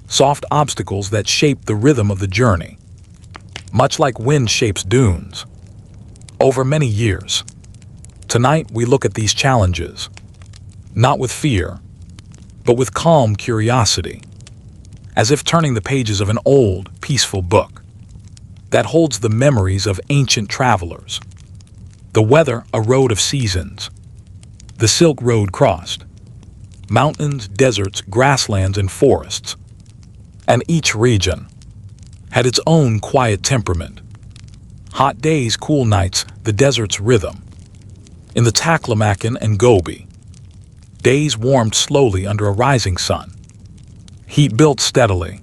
soft obstacles that shaped the rhythm of the journey, much like wind shapes dunes. Over many years, tonight we look at these challenges, not with fear, but with calm curiosity, as if turning the pages of an old, peaceful book that holds the memories of ancient travelers. The weather, a road of seasons. The Silk Road crossed mountains, deserts, grasslands, and forests. And each region had its own quiet temperament. Hot days, cool nights, the desert's rhythm. In the Taklamakan and Gobi, days warmed slowly under a rising sun. Heat built steadily,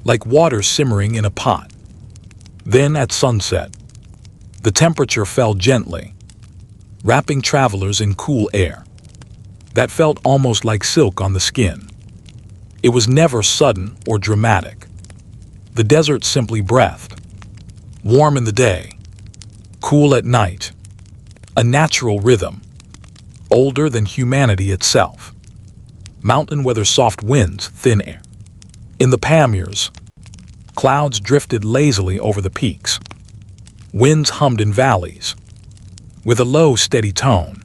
like water simmering in a pot. Then at sunset, the temperature fell gently, wrapping travelers in cool air that felt almost like silk on the skin. It was never sudden or dramatic. The desert simply breathed, warm in the day, cool at night, a natural rhythm, older than humanity itself. Mountain weather, soft winds, thin air. In the Pamirs, clouds drifted lazily over the peaks. Winds hummed in valleys, with a low, steady tone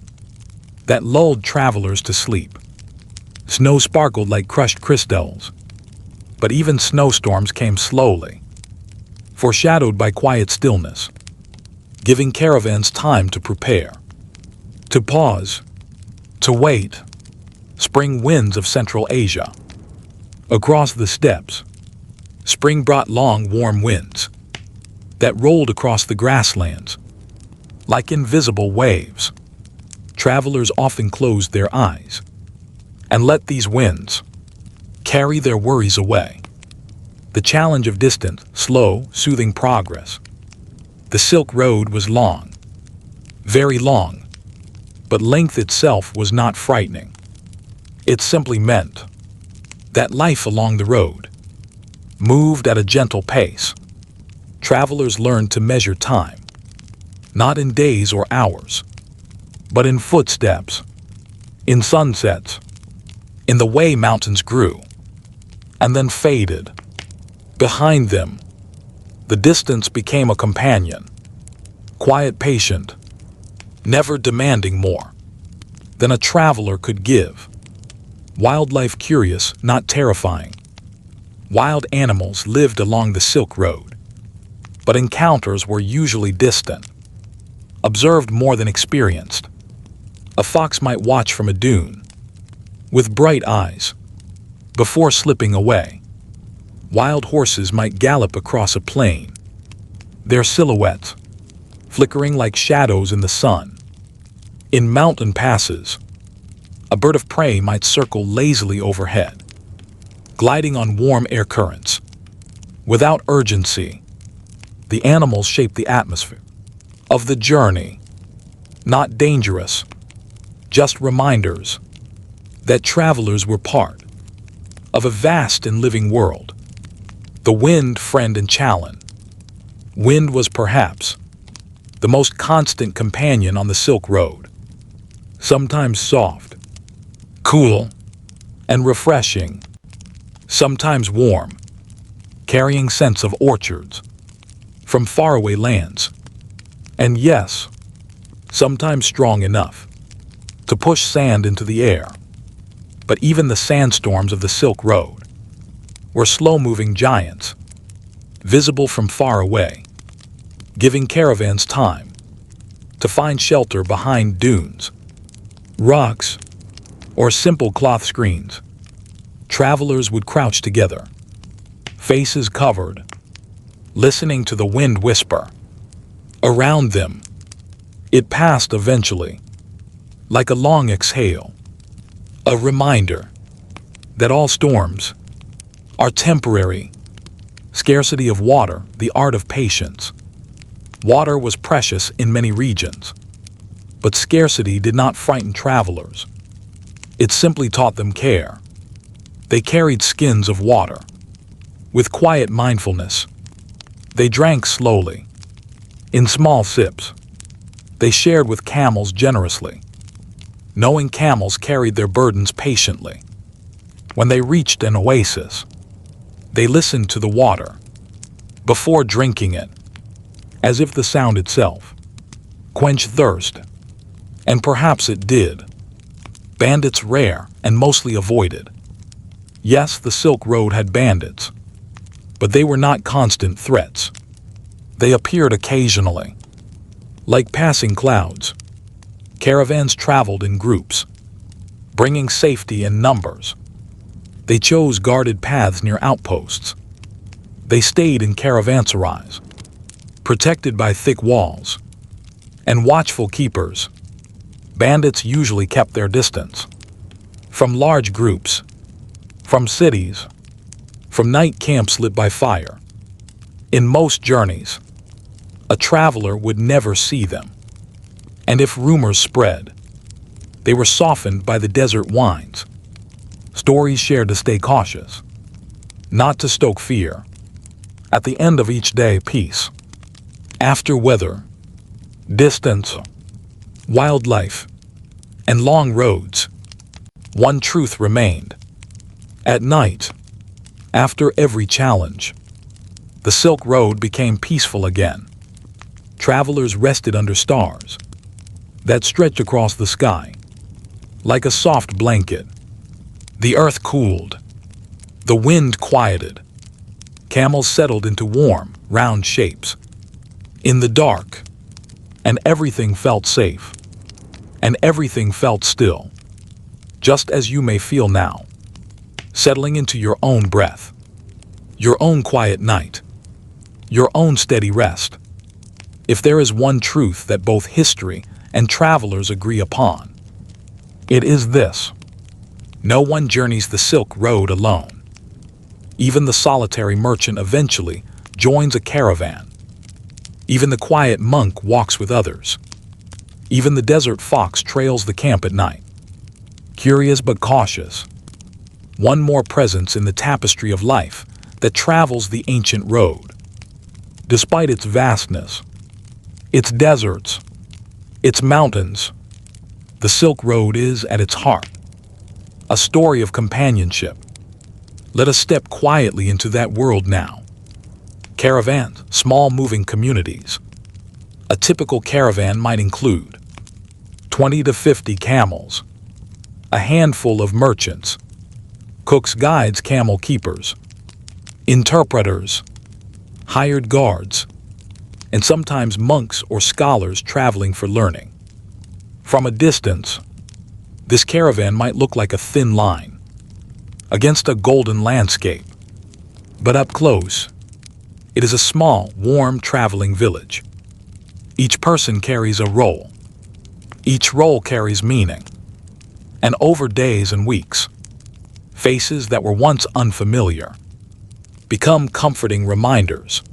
that lulled travelers to sleep. Snow sparkled like crushed crystals, but even snowstorms came slowly, foreshadowed by quiet stillness, giving caravans time to prepare, to pause, to wait. Spring winds of Central Asia. Across the steppes, spring brought long, warm winds that rolled across the grasslands like invisible waves. Travelers often closed their eyes and let these winds carry their worries away. The challenge of distant, slow, soothing progress. The Silk Road was long, very long, But length itself was not frightening. It simply meant that life along the road moved at a gentle pace. Travelers learned to measure time, not in days or hours, but in footsteps, in sunsets, in the way mountains grew and then faded. Behind them, the distance became a companion, quiet, patient, never demanding more than a traveler could give. Wildlife curious, not terrifying. Wild animals lived along the Silk Road, but encounters were usually distant, observed more than experienced. A fox might watch from a dune with bright eyes before slipping away. Wild horses might gallop across a plain, their silhouettes flickering like shadows in the sun. In mountain passes, a bird of prey might circle lazily overhead, gliding on warm air currents. Without urgency, the animals shaped the atmosphere of the journey. Not dangerous, just reminders that travelers were part of a vast and living world. The wind, friend and challenge. Wind was perhaps the most constant companion on the Silk Road. Sometimes soft, cool, and refreshing. Sometimes warm, carrying scents of orchards from faraway lands. And yes, sometimes strong enough to push sand into the air. But even the sandstorms of the Silk Road were slow-moving giants, visible from far away, giving caravans time to find shelter behind dunes, rocks, or simple cloth screens. Travelers would crouch together, faces covered, listening to the wind whisper around them. It passed eventually, like a long exhale, a reminder that all storms are temporary. Scarcity of water, the art of patience. Water was precious in many regions, but scarcity did not frighten travelers. It simply taught them care. They carried skins of water with quiet mindfulness. They drank slowly, in small sips. They shared with camels generously, knowing camels carried their burdens patiently. When they reached an oasis, they listened to the water before drinking it, as if the sound itself quenched thirst. And perhaps it did. Bandits rare and mostly avoided. Yes, the Silk Road had bandits, but they were not constant threats. They appeared occasionally, like passing clouds. Caravans traveled in groups, bringing safety in numbers. They chose guarded paths near outposts. They stayed in caravanserais, protected by thick walls and watchful keepers. Bandits usually kept their distance from large groups, from cities, from night camps lit by fire. In most journeys, a traveler would never see them. And if rumors spread, they were softened by the desert winds. Stories shared to stay cautious, not to stoke fear. At the end of each day, peace. After weather, distance, wildlife, and long roads, one truth remained. At night, after every challenge, the Silk Road became peaceful again. Travelers rested under stars that stretched across the sky like a soft blanket. The earth cooled, the wind quieted, camels settled into warm, round shapes in the dark, and everything felt safe, and everything felt still, just as you may feel now, settling into your own breath, your own quiet night, your own steady rest. If there is one truth that both history and travelers agree upon, it is this: no one journeys the Silk Road alone. Even the solitary merchant eventually joins a caravan. Even the quiet monk walks with others. Even the desert fox trails the camp at night, curious but cautious. One more presence in the tapestry of life that travels the ancient road. Despite its vastness, its deserts, its mountains, the Silk Road is, at its heart, a story of companionship. Let us step quietly into that world now. Caravans, small moving communities. A typical caravan might include 20 to 50 camels, a handful of merchants, cooks, guides, camel keepers, interpreters, hired guards, and sometimes monks or scholars traveling for learning. From a distance, this caravan might look like a thin line against a golden landscape, but up close, it is a small, warm traveling village. Each person carries a role. Each role carries meaning. And over days and weeks, faces that were once unfamiliar become comforting reminders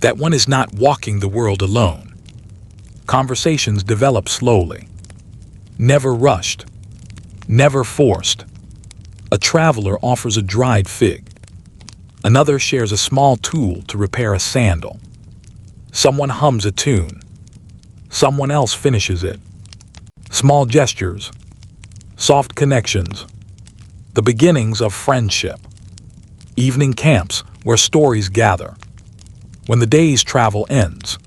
that one is not walking the world alone. Conversations develop slowly, never rushed, never forced. A traveler offers a dried fig. Another shares a small tool to repair a sandal. Someone hums a tune. Someone else finishes it. Small gestures, soft connections, the beginnings of friendship. Evening camps where stories gather. When the day's travel ends,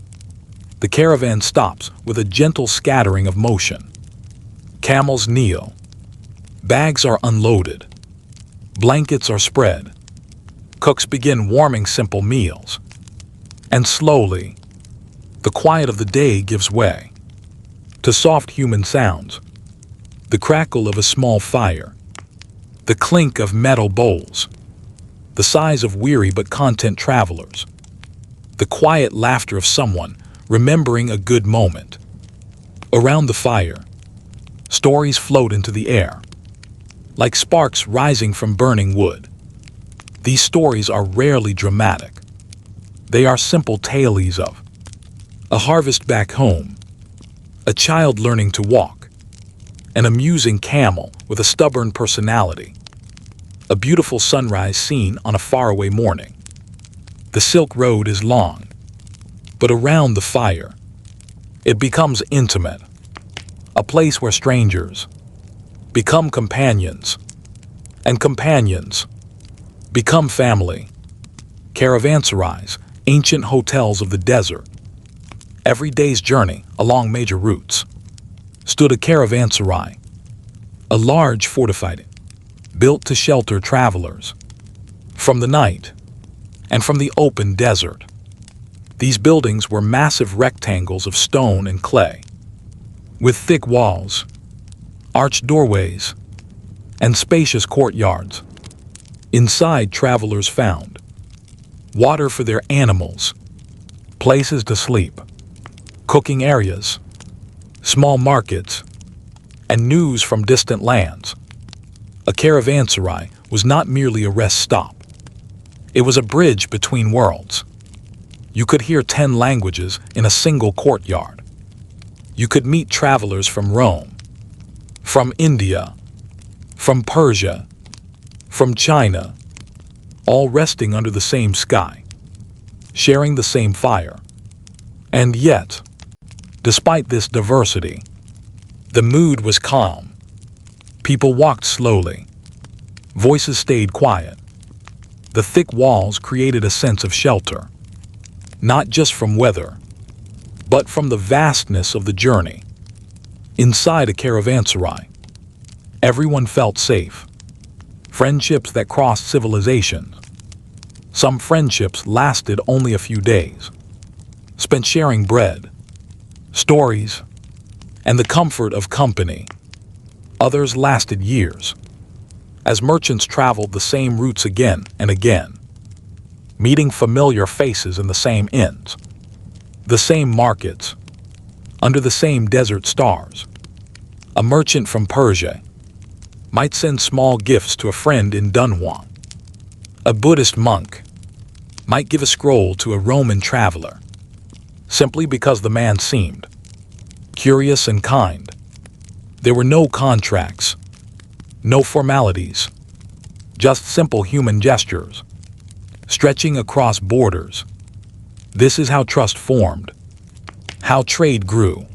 the caravan stops with a gentle scattering of motion. Camels kneel. Bags are unloaded. Blankets are spread. Cooks begin warming simple meals. And slowly, the quiet of the day gives way to soft human sounds. The crackle of a small fire. The clink of metal bowls. The sighs of weary but content travelers. The quiet laughter of someone remembering a good moment. Around the fire, stories float into the air, like sparks rising from burning wood. These stories are rarely dramatic. They are simple tales of a harvest back home, a child learning to walk, an amusing camel with a stubborn personality, a beautiful sunrise seen on a faraway morning. The Silk Road is long, but around the fire, it becomes intimate, a place where strangers become companions, and companions become family. Caravanserais, ancient hotels of the desert. Every day's journey along major routes stood a caravanserai, a large fortified, built to shelter travelers from the night and from the open desert. These buildings were massive rectangles of stone and clay, with thick walls, arched doorways, and spacious courtyards. Inside, travelers found water for their animals, places to sleep, cooking areas, small markets, and news from distant lands. A caravanserai was not merely a rest stop. It was a bridge between worlds. You could hear 10 languages in a single courtyard. You could meet travelers from Rome, from India, from Persia, from China, all resting under the same sky, sharing the same fire. And yet, despite this diversity, the mood was calm. People walked slowly. Voices stayed quiet. The thick walls created a sense of shelter, not just from weather, but from the vastness of the journey. Inside a caravanserai, everyone felt safe. Friendships that crossed civilizations. Some friendships lasted only a few days, spent sharing bread, stories, and the comfort of company. Others lasted years, as merchants traveled the same routes again and again, meeting familiar faces in the same inns, the same markets, under the same desert stars. A merchant from Persia might send small gifts to a friend in Dunhuang. A Buddhist monk might give a scroll to a Roman traveler, simply because the man seemed curious and kind. There were no contracts, no formalities, just simple human gestures, stretching across borders. This is how trust formed, how trade grew,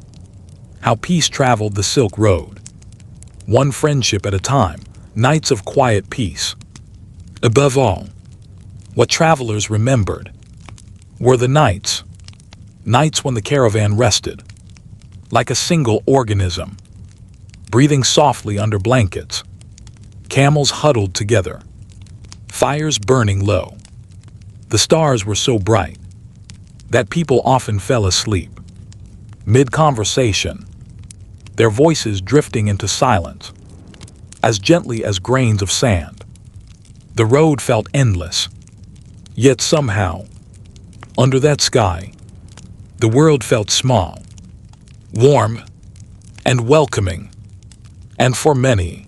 how peace traveled the Silk Road. One friendship at a time, nights of quiet peace. Above all, what travelers remembered were the nights when the caravan rested, like a single organism, breathing softly under blankets, camels huddled together, fires burning low. The stars were so bright that people often fell asleep, mid-conversation, their voices drifting into silence, as gently as grains of sand. The road felt endless, yet somehow, under that sky, the world felt small, warm, and welcoming. And for many,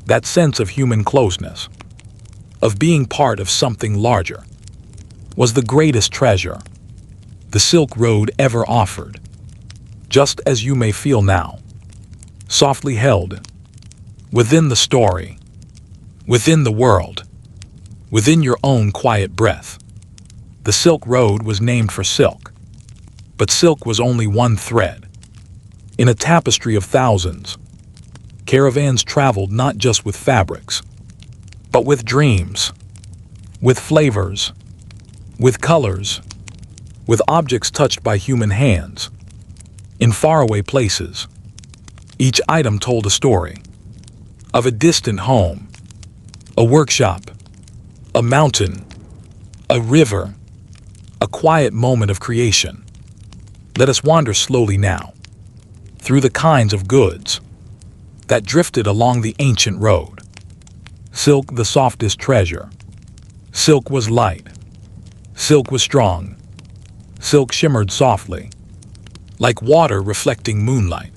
that sense of human closeness, of being part of something larger, was the greatest treasure the Silk Road ever offered. Just as you may feel now, softly held, within the story, within the world, within your own quiet breath. The Silk Road was named for silk, but silk was only one thread. In a tapestry of thousands, caravans traveled not just with fabrics, but with dreams, with flavors, with colors, with objects touched by human hands. In faraway places, each item told a story of a distant home, a workshop, a mountain, a river, a quiet moment of creation. Let us wander slowly now through the kinds of goods that drifted along the ancient road. Silk, the softest treasure. Silk was light. Silk was strong. Silk shimmered softly, like water reflecting moonlight.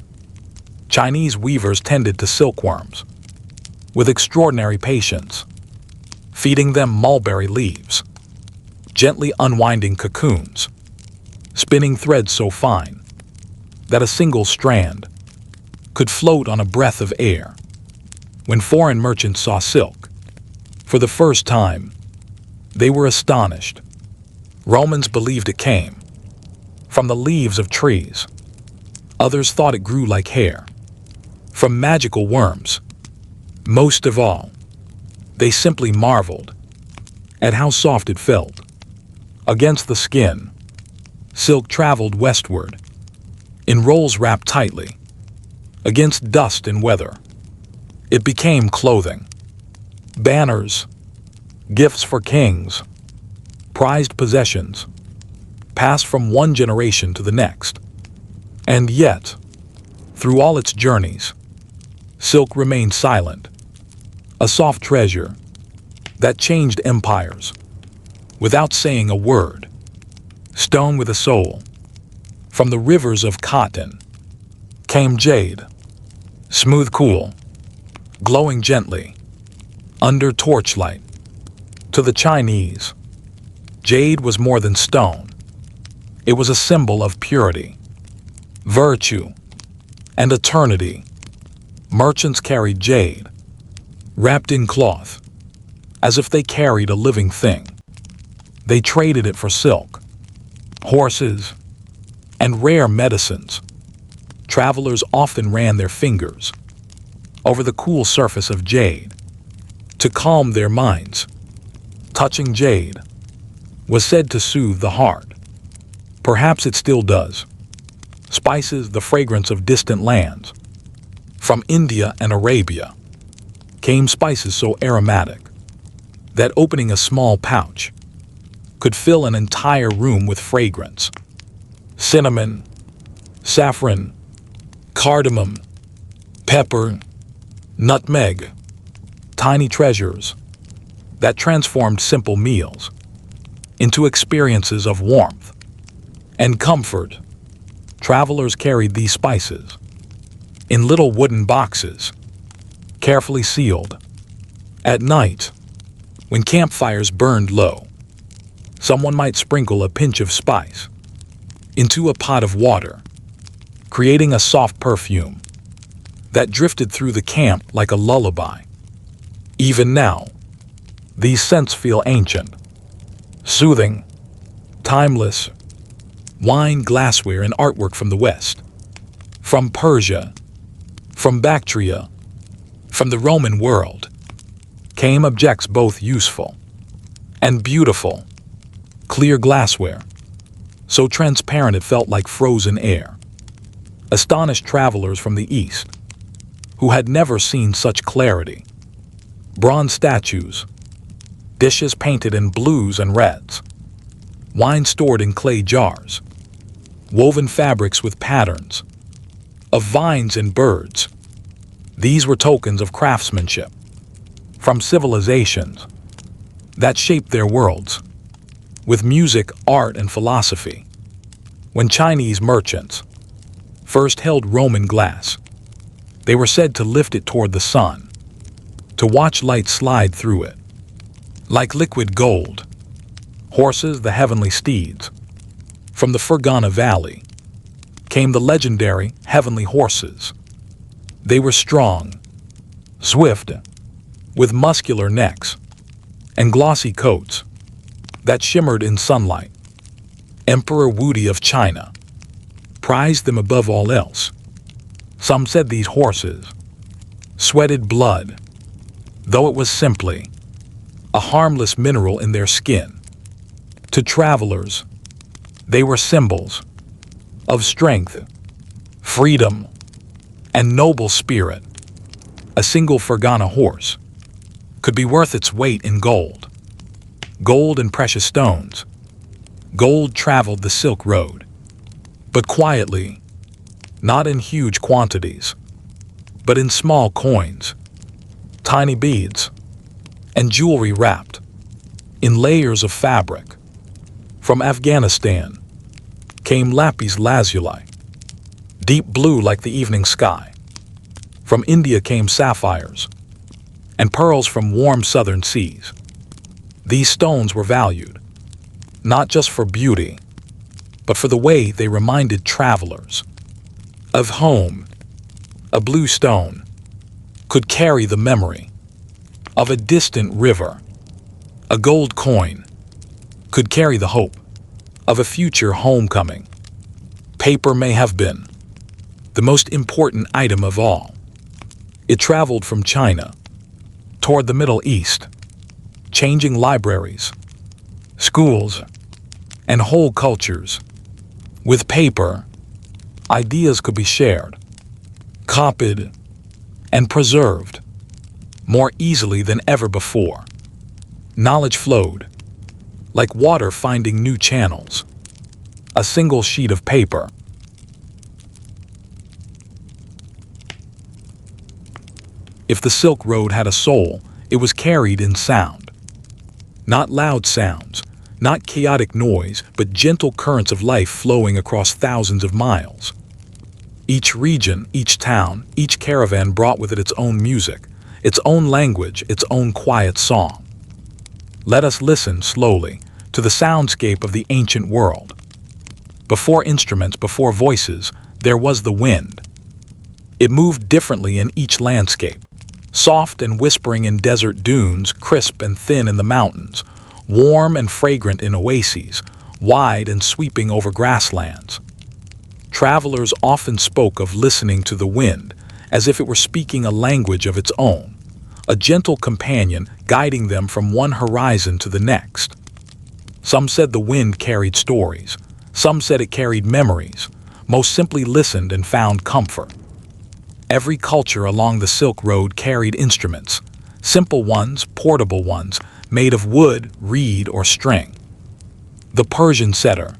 Chinese weavers tended to silkworms with extraordinary patience, feeding them mulberry leaves, gently unwinding cocoons, spinning threads so fine that a single strand could float on a breath of air. When foreign merchants saw silk for the first time, they were astonished. Romans believed it came from the leaves of trees. Others thought it grew like hair from magical worms. Most of all, they simply marveled at how soft it felt against the skin. Silk traveled westward in rolls wrapped tightly against dust and weather. It became clothing, banners, gifts for kings, prized possessions, passed from one generation to the next. And yet, through all its journeys, silk remained silent, a soft treasure that changed empires without saying a word. Stone with a soul. From the rivers of cotton came jade, smooth, cool, glowing gently under torchlight. To the Chinese, jade was more than stone. It was a symbol of purity, virtue, and eternity. Merchants carried jade, wrapped in cloth, as if they carried a living thing. They traded it for silk, horses, and rare medicines. Travelers often ran their fingers over the cool surface of jade to calm their minds. Touching jade was said to soothe the heart. Perhaps it still does. Spices, the fragrance of distant lands. From India and Arabia came spices so aromatic that opening a small pouch could fill an entire room with fragrance. Cinnamon, saffron, cardamom, pepper, nutmeg, tiny treasures that transformed simple meals into experiences of warmth and comfort. Travelers carried these spices in little wooden boxes, carefully sealed. At night, when campfires burned low, someone might sprinkle a pinch of spice into a pot of water, creating a soft perfume that drifted through the camp like a lullaby. Even now, these scents feel ancient, soothing, timeless. Wine, glassware, and artwork from the West, from Persia, from Bactria, from the Roman world, came objects both useful and beautiful. Clear glassware, so transparent it felt like frozen air, astonished travelers from the East who had never seen such clarity. Bronze statues, dishes painted in blues and reds, wine stored in clay jars, woven fabrics with patterns of vines and birds. These were tokens of craftsmanship from civilizations that shaped their worlds with music, art, and philosophy. When Chinese merchants first held Roman glass, they were said to lift it toward the sun, to watch light slide through it like liquid gold. Horses, the heavenly steeds. From the Fergana Valley came the legendary heavenly horses. They were strong, swift, with muscular necks and glossy coats that shimmered in sunlight. Emperor Wudi of China prized them above all else. Some said these horses sweated blood, though it was simply a harmless mineral in their skin. To travelers, they were symbols of strength, freedom, and noble spirit. A single Fergana horse could be worth its weight in gold. Gold and precious stones. Gold traveled the Silk Road, but quietly, not in huge quantities, but in small coins, tiny beads, and jewelry wrapped in layers of fabric. From Afghanistan came lapis lazuli, deep blue like the evening sky. From India came sapphires and pearls from warm southern seas. These stones were valued, not just for beauty, but for the way they reminded travelers of home. A blue stone could carry the memory of a distant river. A gold coin could carry the hope of a future homecoming. Paper may have been the most important item of all. It traveled from China toward the Middle East, changing libraries, schools, and whole cultures. With paper, ideas could be shared, copied, and preserved more easily than ever before. Knowledge flowed like water finding new channels. A single sheet of paper if the Silk Road had a soul, it was carried in sound. Not loud sounds, not chaotic noise, but gentle currents of life flowing across thousands of miles. Each region, each town, each caravan brought with it its own music, its own language, its own quiet song. Let us listen slowly to the soundscape of the ancient world. Before instruments, before voices, there was the wind. It moved differently in each landscape. Soft and whispering in desert dunes, crisp and thin in the mountains, warm and fragrant in oases, wide and sweeping over grasslands. Travelers often spoke of listening to the wind as if it were speaking a language of its own, a gentle companion guiding them from one horizon to the next. Some said the wind carried stories. Some said it carried memories. Most simply listened and found comfort. Every culture along the Silk Road carried instruments, simple ones, portable ones, made of wood, reed, or string. The Persian setar,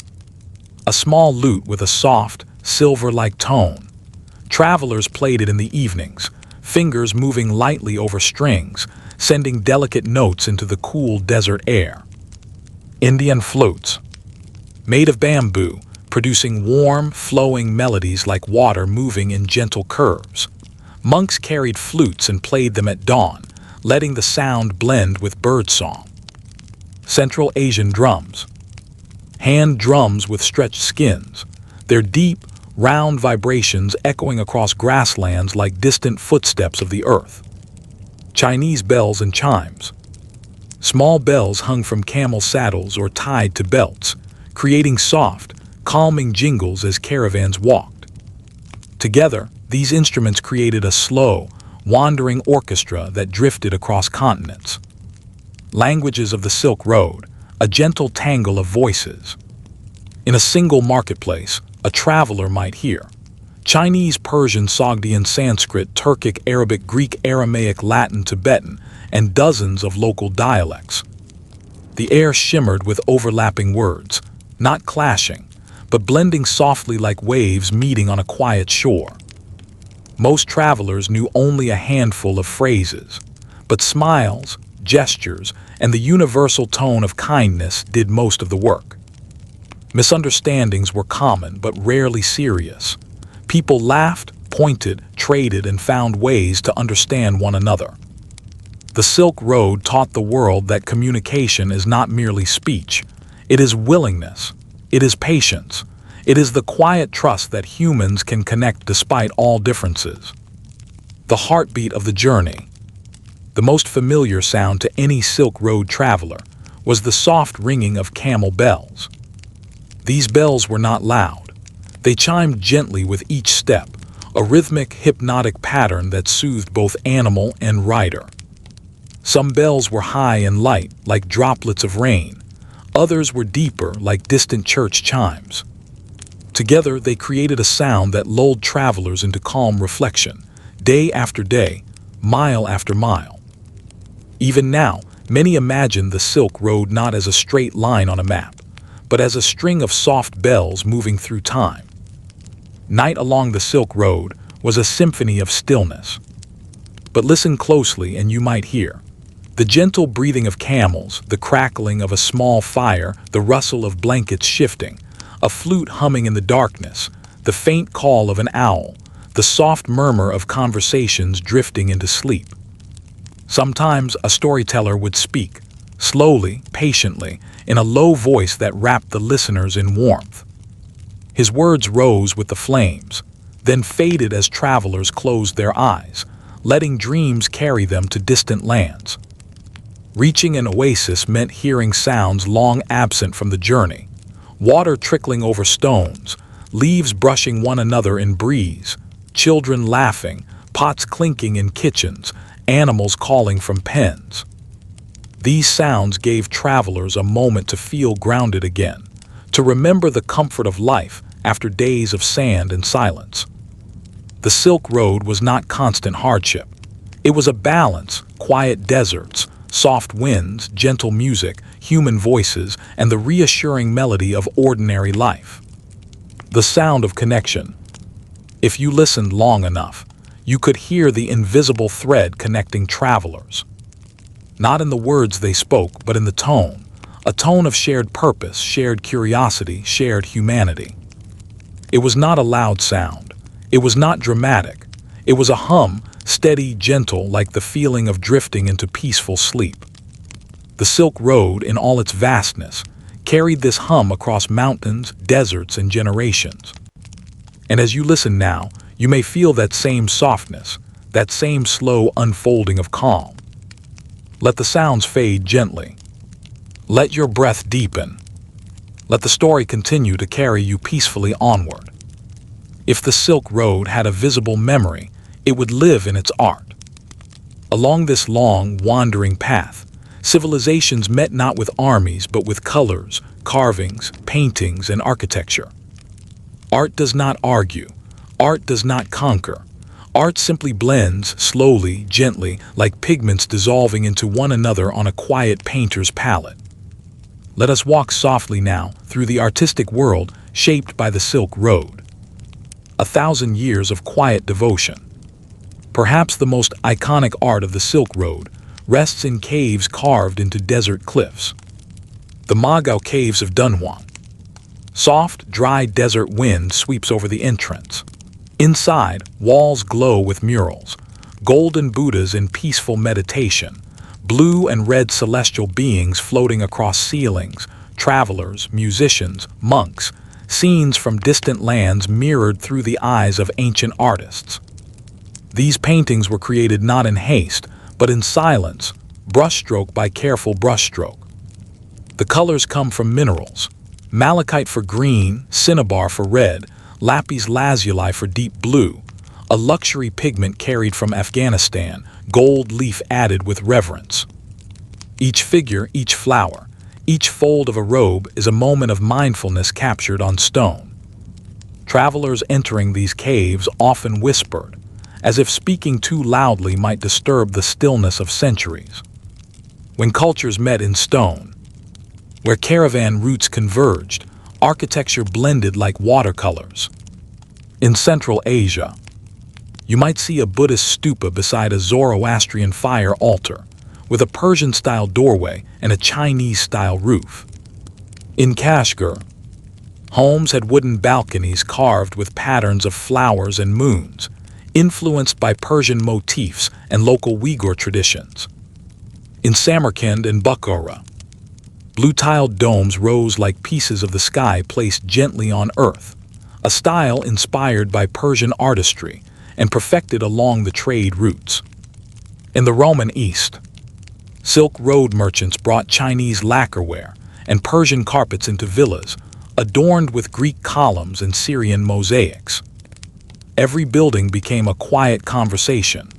a small lute with a soft, silver-like tone. Travelers played it in the evenings, fingers moving lightly over strings, sending delicate notes into the cool desert air. Indian flutes, made of bamboo, producing warm, flowing melodies like water moving in gentle curves. Monks carried flutes and played them at dawn, letting the sound blend with birdsong. Central Asian drums, hand drums with stretched skins, their deep, round vibrations echoing across grasslands like distant footsteps of the earth. Chinese bells and chimes. Small bells hung from camel saddles or tied to belts, creating soft, calming jingles as caravans walked. Together, these instruments created a slow, wandering orchestra that drifted across continents. Languages of the Silk Road, a gentle tangle of voices. In a single marketplace, a traveler might hear Chinese, Persian, Sogdian, Sanskrit, Turkic, Arabic, Greek, Aramaic, Latin, Tibetan, and dozens of local dialects. The air shimmered with overlapping words, not clashing, but blending softly like waves meeting on a quiet shore. Most travelers knew only a handful of phrases, but smiles, gestures, and the universal tone of kindness did most of the work. Misunderstandings were common but rarely serious. People laughed, pointed, traded, and found ways to understand one another. The Silk Road taught the world that communication is not merely speech. It is willingness. It is patience. It is the quiet trust that humans can connect despite all differences. The heartbeat of the journey. The most familiar sound to any Silk Road traveler was the soft ringing of camel bells. These bells were not loud. They chimed gently with each step, a rhythmic, hypnotic pattern that soothed both animal and rider. Some bells were high and light, like droplets of rain. Others were deeper, like distant church chimes. Together, they created a sound that lulled travelers into calm reflection, day after day, mile after mile. Even now, many imagine the Silk Road not as a straight line on a map, but as a string of soft bells moving through time. Night along the Silk Road was a symphony of stillness. But listen closely and you might hear the gentle breathing of camels, the crackling of a small fire, the rustle of blankets shifting, a flute humming in the darkness, the faint call of an owl, the soft murmur of conversations drifting into sleep. Sometimes a storyteller would speak, slowly, patiently, in a low voice that wrapped the listeners in warmth. His words rose with the flames, then faded as travelers closed their eyes, letting dreams carry them to distant lands. Reaching an oasis meant hearing sounds long absent from the journey, water trickling over stones, leaves brushing one another in breeze, children laughing, pots clinking in kitchens, animals calling from pens. These sounds gave travelers a moment to feel grounded again, to remember the comfort of life after days of sand and silence. The Silk Road was not constant hardship. It was a balance, quiet deserts, soft winds, gentle music, human voices, and the reassuring melody of ordinary life. The sound of connection. If you listened long enough, you could hear the invisible thread connecting travelers. Not in the words they spoke, but in the tone, a tone of shared purpose, shared curiosity, shared humanity. It was not a loud sound. It was not dramatic. It was a hum, steady, gentle, like the feeling of drifting into peaceful sleep. The Silk Road, in all its vastness, carried this hum across mountains, deserts, and generations. And as you listen now, you may feel that same softness, that same slow unfolding of calm. Let the sounds fade gently. Let your breath deepen. Let the story continue to carry you peacefully onward. If the Silk Road had a visible memory, it would live in its art. Along this long, wandering path, civilizations met not with armies but with colors, carvings, paintings, and architecture. Art does not argue. Art does not conquer. Art simply blends, slowly, gently, like pigments dissolving into one another on a quiet painter's palette. Let us walk softly now through the artistic world shaped by the Silk Road. 1,000 years of quiet devotion. Perhaps the most iconic art of the Silk Road rests in caves carved into desert cliffs. The Magao Caves of Dunhuang. Soft, dry desert wind sweeps over the entrance. Inside, walls glow with murals, golden Buddhas in peaceful meditation, blue and red celestial beings floating across ceilings, travelers, musicians, monks, scenes from distant lands mirrored through the eyes of ancient artists. These paintings were created not in haste, but in silence, brushstroke by careful brushstroke. The colors come from minerals: malachite for green, cinnabar for red, lapis lazuli for deep blue, a luxury pigment carried from Afghanistan, gold leaf added with reverence. Each figure, each flower, each fold of a robe is a moment of mindfulness captured on stone. Travelers entering these caves often whispered, as if speaking too loudly might disturb the stillness of centuries. When cultures met in stone, where caravan routes converged, architecture blended like watercolors. In Central Asia, you might see a Buddhist stupa beside a Zoroastrian fire altar, with a Persian-style doorway and a Chinese-style roof. In Kashgar, homes had wooden balconies carved with patterns of flowers and moons, influenced by Persian motifs and local Uyghur traditions. In Samarkand and Bukhara, blue-tiled domes rose like pieces of the sky placed gently on earth, a style inspired by Persian artistry and perfected along the trade routes. In the Roman East, Silk Road merchants brought Chinese lacquerware and Persian carpets into villas, adorned with Greek columns and Syrian mosaics. Every building became a quiet conversation,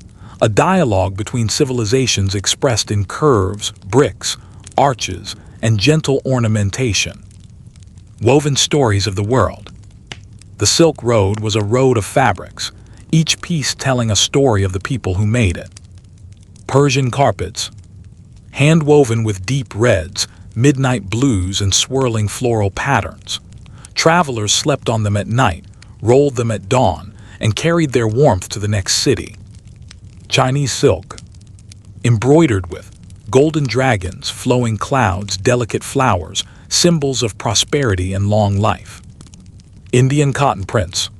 a dialogue between civilizations expressed in curves, bricks, arches, and gentle ornamentation. Woven stories of the world. The Silk Road was a road of fabrics, each piece telling a story of the people who made it. Persian carpets, hand-woven with deep reds, midnight blues, and swirling floral patterns. Travelers slept on them at night, rolled them at dawn, and carried their warmth to the next city. Chinese silk, embroidered with golden dragons, flowing clouds, delicate flowers, symbols of prosperity and long life. Indian cotton prints,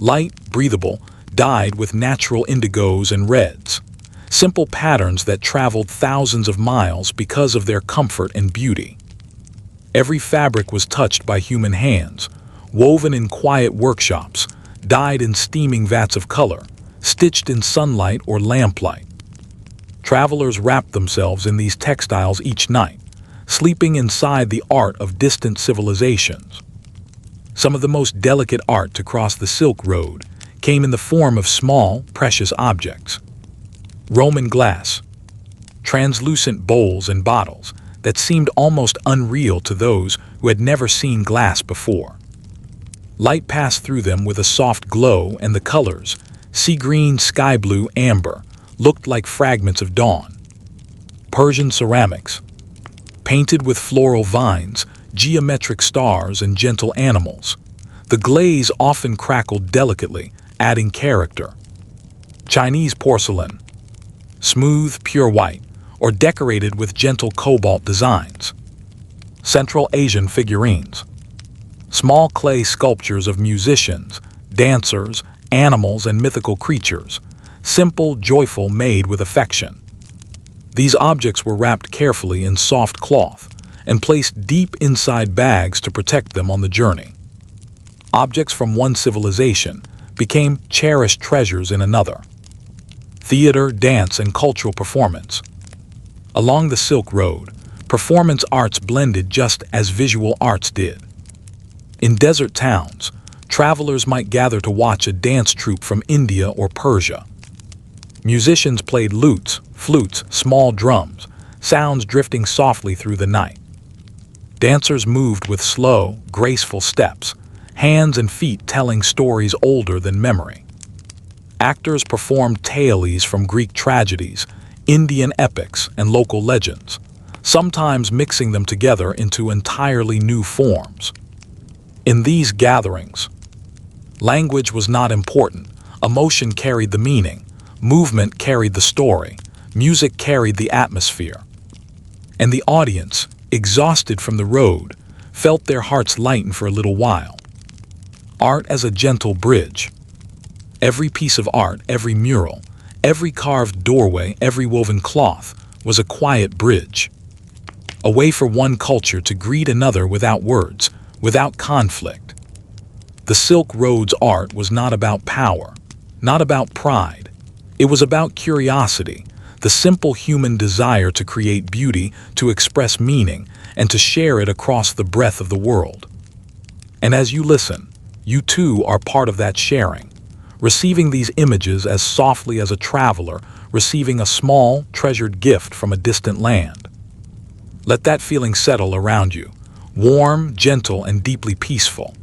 light, breathable, dyed with natural indigos and reds. Simple patterns that traveled thousands of miles because of their comfort and beauty. Every fabric was touched by human hands, woven in quiet workshops, dyed in steaming vats of color, stitched in sunlight or lamplight. Travelers wrapped themselves in these textiles each night, sleeping inside the art of distant civilizations. Some of the most delicate art to cross the Silk Road came in the form of small, precious objects. Roman glass, translucent bowls and bottles that seemed almost unreal to those who had never seen glass before. Light passed through them with a soft glow, and the colors, sea green, sky blue, amber, looked like fragments of dawn. Persian ceramics, painted with floral vines, geometric stars, and gentle animals. The glaze often crackled delicately, adding character. Chinese porcelain, smooth, pure white, or decorated with gentle cobalt designs. Central Asian figurines, small clay sculptures of musicians, dancers, animals, and mythical creatures, simple, joyful, made with affection. These objects were wrapped carefully in soft cloth and placed deep inside bags to protect them on the journey. Objects from one civilization became cherished treasures in another. Theater, dance, and cultural performance. Along the Silk Road, performance arts blended just as visual arts did. In desert towns, travelers might gather to watch a dance troupe from India or Persia. Musicians played lutes, flutes, small drums, sounds drifting softly through the night. Dancers moved with slow, graceful steps, hands and feet telling stories older than memory. Actors performed tales from Greek tragedies, Indian epics, and local legends, sometimes mixing them together into entirely new forms. In these gatherings, language was not important. Emotion carried the meaning, movement carried the story, music carried the atmosphere. And the audience, exhausted from the road, felt their hearts lighten for a little while. Art as a gentle bridge. Every piece of art, every mural, every carved doorway, every woven cloth was a quiet bridge. A way for one culture to greet another without words, without conflict. The Silk Road's art was not about power, not about pride. It was about curiosity, the simple human desire to create beauty, to express meaning, and to share it across the breadth of the world. And as you listen, you too are part of that sharing, receiving these images as softly as a traveler receiving a small, treasured gift from a distant land. Let that feeling settle around you, warm, gentle, and deeply peaceful.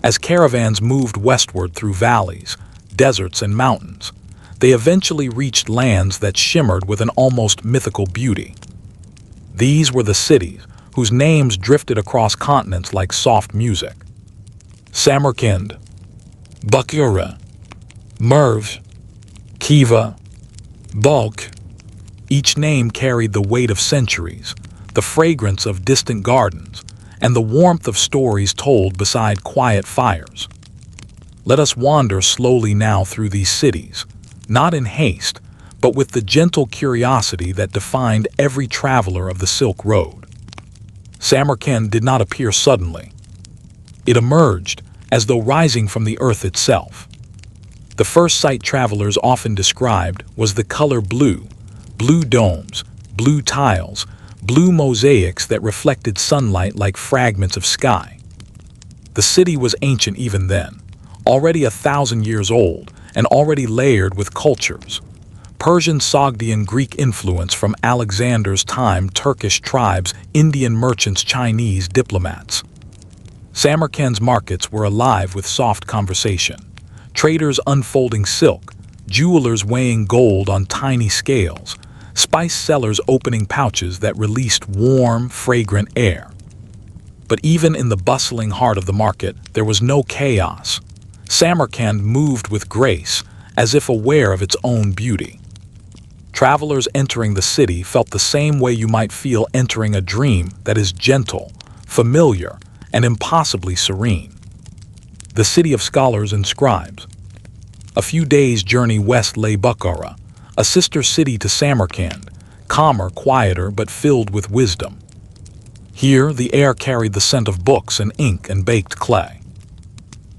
As caravans moved westward through valleys, deserts, and mountains, they eventually reached lands that shimmered with an almost mythical beauty. These were the cities whose names drifted across continents like soft music. Samarkand, Bukhara, Merv, Khiva, Balkh. Each name carried the weight of centuries, the fragrance of distant gardens, and the warmth of stories told beside quiet fires. Let us wander slowly now through these cities, not in haste, but with the gentle curiosity that defined every traveler of the Silk Road. Samarkand did not appear suddenly. It emerged, as though rising from the earth itself. The first sight travelers often described was the color blue, blue domes, blue tiles, blue mosaics that reflected sunlight like fragments of sky. The city was ancient even then, already 1,000 years old and already layered with cultures. Persian, Sogdian, Greek influence from Alexander's time, Turkish tribes, Indian merchants, Chinese diplomats. Samarkand's markets were alive with soft conversation. Traders unfolding silk, jewelers weighing gold on tiny scales, spice sellers opening pouches that released warm, fragrant air. But even in the bustling heart of the market, there was no chaos. Samarkand moved with grace, as if aware of its own beauty. Travelers entering the city felt the same way you might feel entering a dream that is gentle, familiar, and impossibly serene. The city of scholars and scribes. A few days' journey west lay Bukhara, a sister city to Samarkand, calmer, quieter, but filled with wisdom. Here, the air carried the scent of books and ink and baked clay.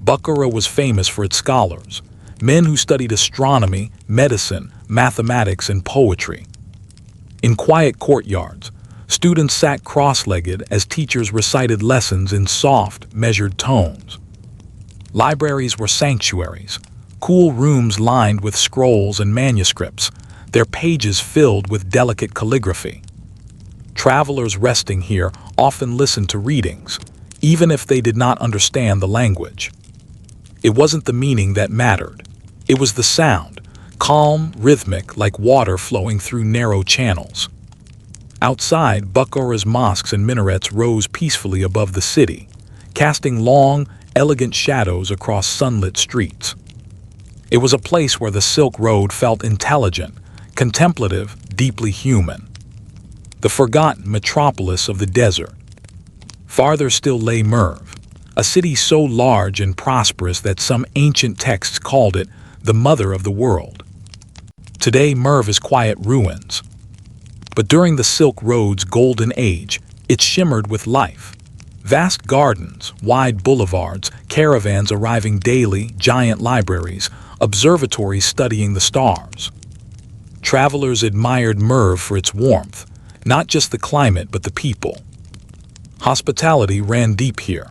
Bukhara was famous for its scholars, men who studied astronomy, medicine, mathematics, and poetry. In quiet courtyards, students sat cross-legged as teachers recited lessons in soft, measured tones. Libraries were sanctuaries, cool rooms lined with scrolls and manuscripts, their pages filled with delicate calligraphy. Travelers resting here often listened to readings, even if they did not understand the language. It wasn't the meaning that mattered. It was the sound, calm, rhythmic, like water flowing through narrow channels. Outside, Bukhara's mosques and minarets rose peacefully above the city, casting long, elegant shadows across sunlit streets. It was a place where the Silk Road felt intelligent, contemplative, deeply human. The forgotten metropolis of the desert. Farther still lay Merv, a city so large and prosperous that some ancient texts called it the mother of the world. Today, Merv is quiet ruins. But during the Silk Road's golden age, it shimmered with life. Vast gardens, wide boulevards, caravans arriving daily, giant libraries, observatories studying the stars. Travelers admired Merv for its warmth, not just the climate but the people. Hospitality ran deep here.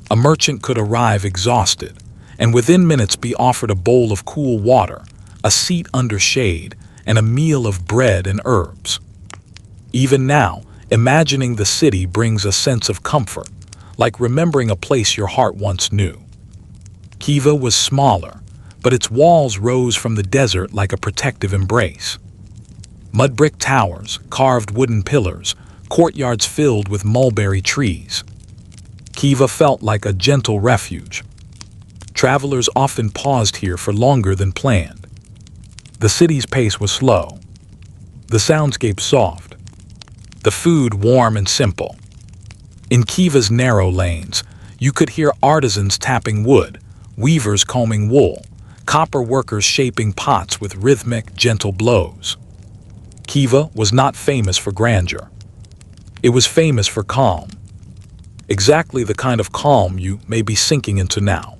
A merchant could arrive exhausted, and within minutes be offered a bowl of cool water, a seat under shade, and a meal of bread and herbs. Even now, imagining the city brings a sense of comfort, like remembering a place your heart once knew. Khiva was smaller, but its walls rose from the desert like a protective embrace. Mud brick towers, carved wooden pillars, courtyards filled with mulberry trees. Khiva felt like a gentle refuge. Travelers often paused here for longer than planned. The city's pace was slow, the soundscape soft, the food warm and simple. In Khiva's narrow lanes, you could hear artisans tapping wood, weavers combing wool, copper workers shaping pots with rhythmic, gentle blows. Khiva was not famous for grandeur. It was famous for calm. exactly the kind of calm you may be sinking into now.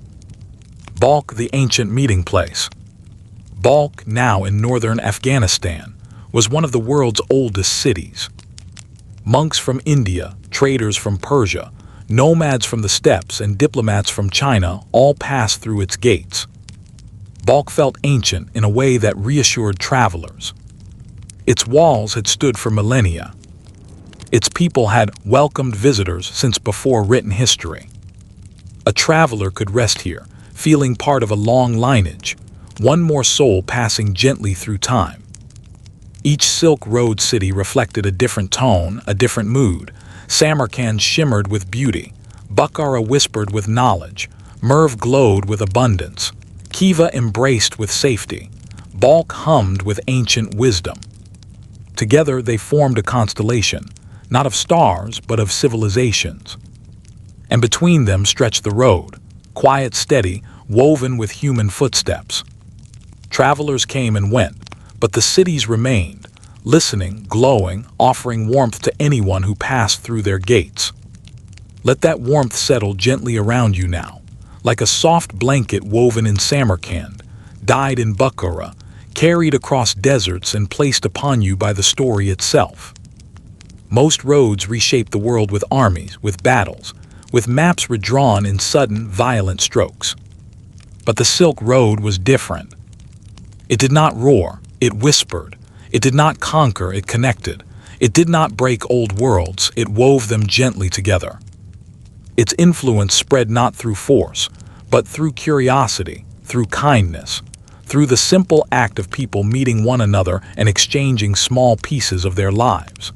Balkh, the ancient meeting place. Balkh, now in northern Afghanistan, was one of the world's oldest cities. Monks from India, traders from Persia, nomads from the steppes, and diplomats from China all passed through its gates. Balkh felt ancient in a way that reassured travelers. Its walls had stood for millennia. Its people had welcomed visitors since before written history. A traveler could rest here, feeling part of a long lineage, one more soul passing gently through time. Each Silk Road city reflected a different tone, a different mood. Samarkand shimmered with beauty, Bukhara whispered with knowledge, Merv glowed with abundance, Khiva embraced with safety, Balkh hummed with ancient wisdom. Together they formed a constellation, not of stars but of civilizations. And between them stretched the road, quiet, steady, woven with human footsteps. Travelers came and went, but the cities remained, listening, glowing, offering warmth to anyone who passed through their gates. Let that warmth settle gently around you now, like a soft blanket woven in Samarkand, dyed in Bukhara, carried across deserts and placed upon you by the story itself. Most roads reshape the world with armies, with battles, with maps redrawn in sudden, violent strokes. But the Silk Road was different. It did not roar, it whispered. It did not conquer, it connected. It did not break old worlds, it wove them gently together. Its influence spread not through force, but through curiosity, through kindness, through the simple act of people meeting one another and exchanging small pieces of their lives.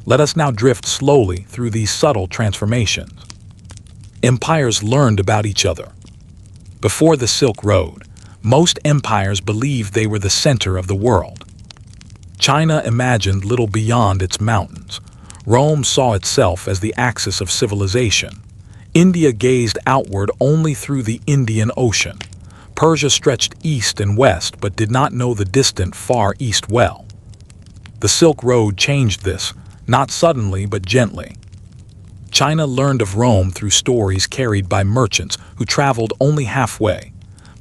Let us now drift slowly through these subtle transformations. Empires learned about each other. Before the Silk Road, most empires believed they were the center of the world. China imagined little beyond its mountains. Rome saw itself as the axis of civilization. India gazed outward only through the Indian Ocean. Persia stretched east and west but did not know the distant Far East well. The Silk Road changed this, not suddenly but gently. China learned of Rome through stories carried by merchants who traveled only halfway,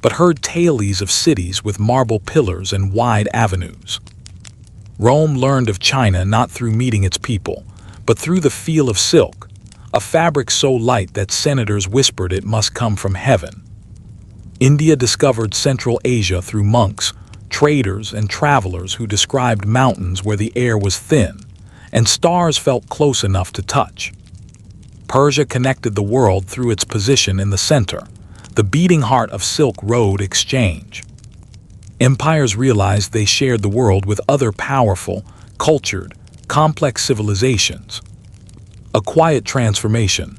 but heard tales of cities with marble pillars and wide avenues. Rome learned of China not through meeting its people, but through the feel of silk, a fabric so light that senators whispered it must come from heaven. India discovered Central Asia through monks, traders, and travelers who described mountains where the air was thin, and stars felt close enough to touch. Persia connected the world through its position in the center, the beating heart of Silk Road exchange. Empires realized they shared the world with other powerful, cultured, complex civilizations. A quiet transformation,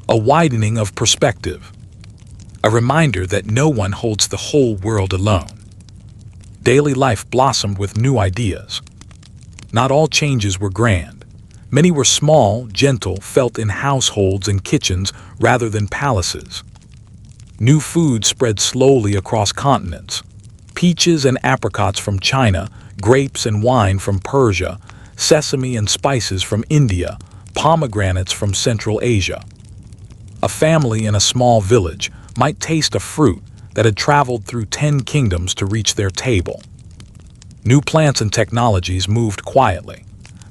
a widening of perspective, a reminder that no one holds the whole world alone. Daily life blossomed with new ideas. Not all changes were grand. Many were small, gentle, felt in households and kitchens rather than palaces. New food spread slowly across continents. Peaches and apricots from China, grapes and wine from Persia, sesame and spices from India, pomegranates from Central Asia. A family in a small village might taste a fruit that had traveled through 10 kingdoms to reach their table. New plants and technologies moved quietly.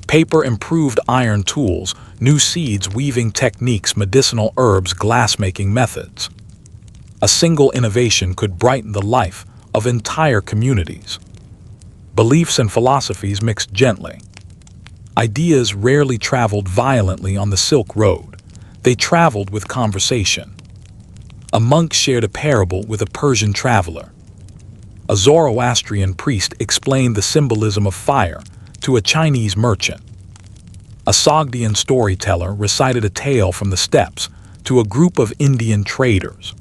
Paper improved iron tools, new seeds weaving techniques, medicinal herbs, glassmaking methods. A single innovation could brighten the life of entire communities. Beliefs and philosophies mixed gently. Ideas rarely traveled violently on the Silk Road. They traveled with conversation. A monk shared a parable with a Persian traveler. A Zoroastrian priest explained the symbolism of fire to a Chinese merchant. A Sogdian storyteller recited a tale from the steppes to a group of Indian traders.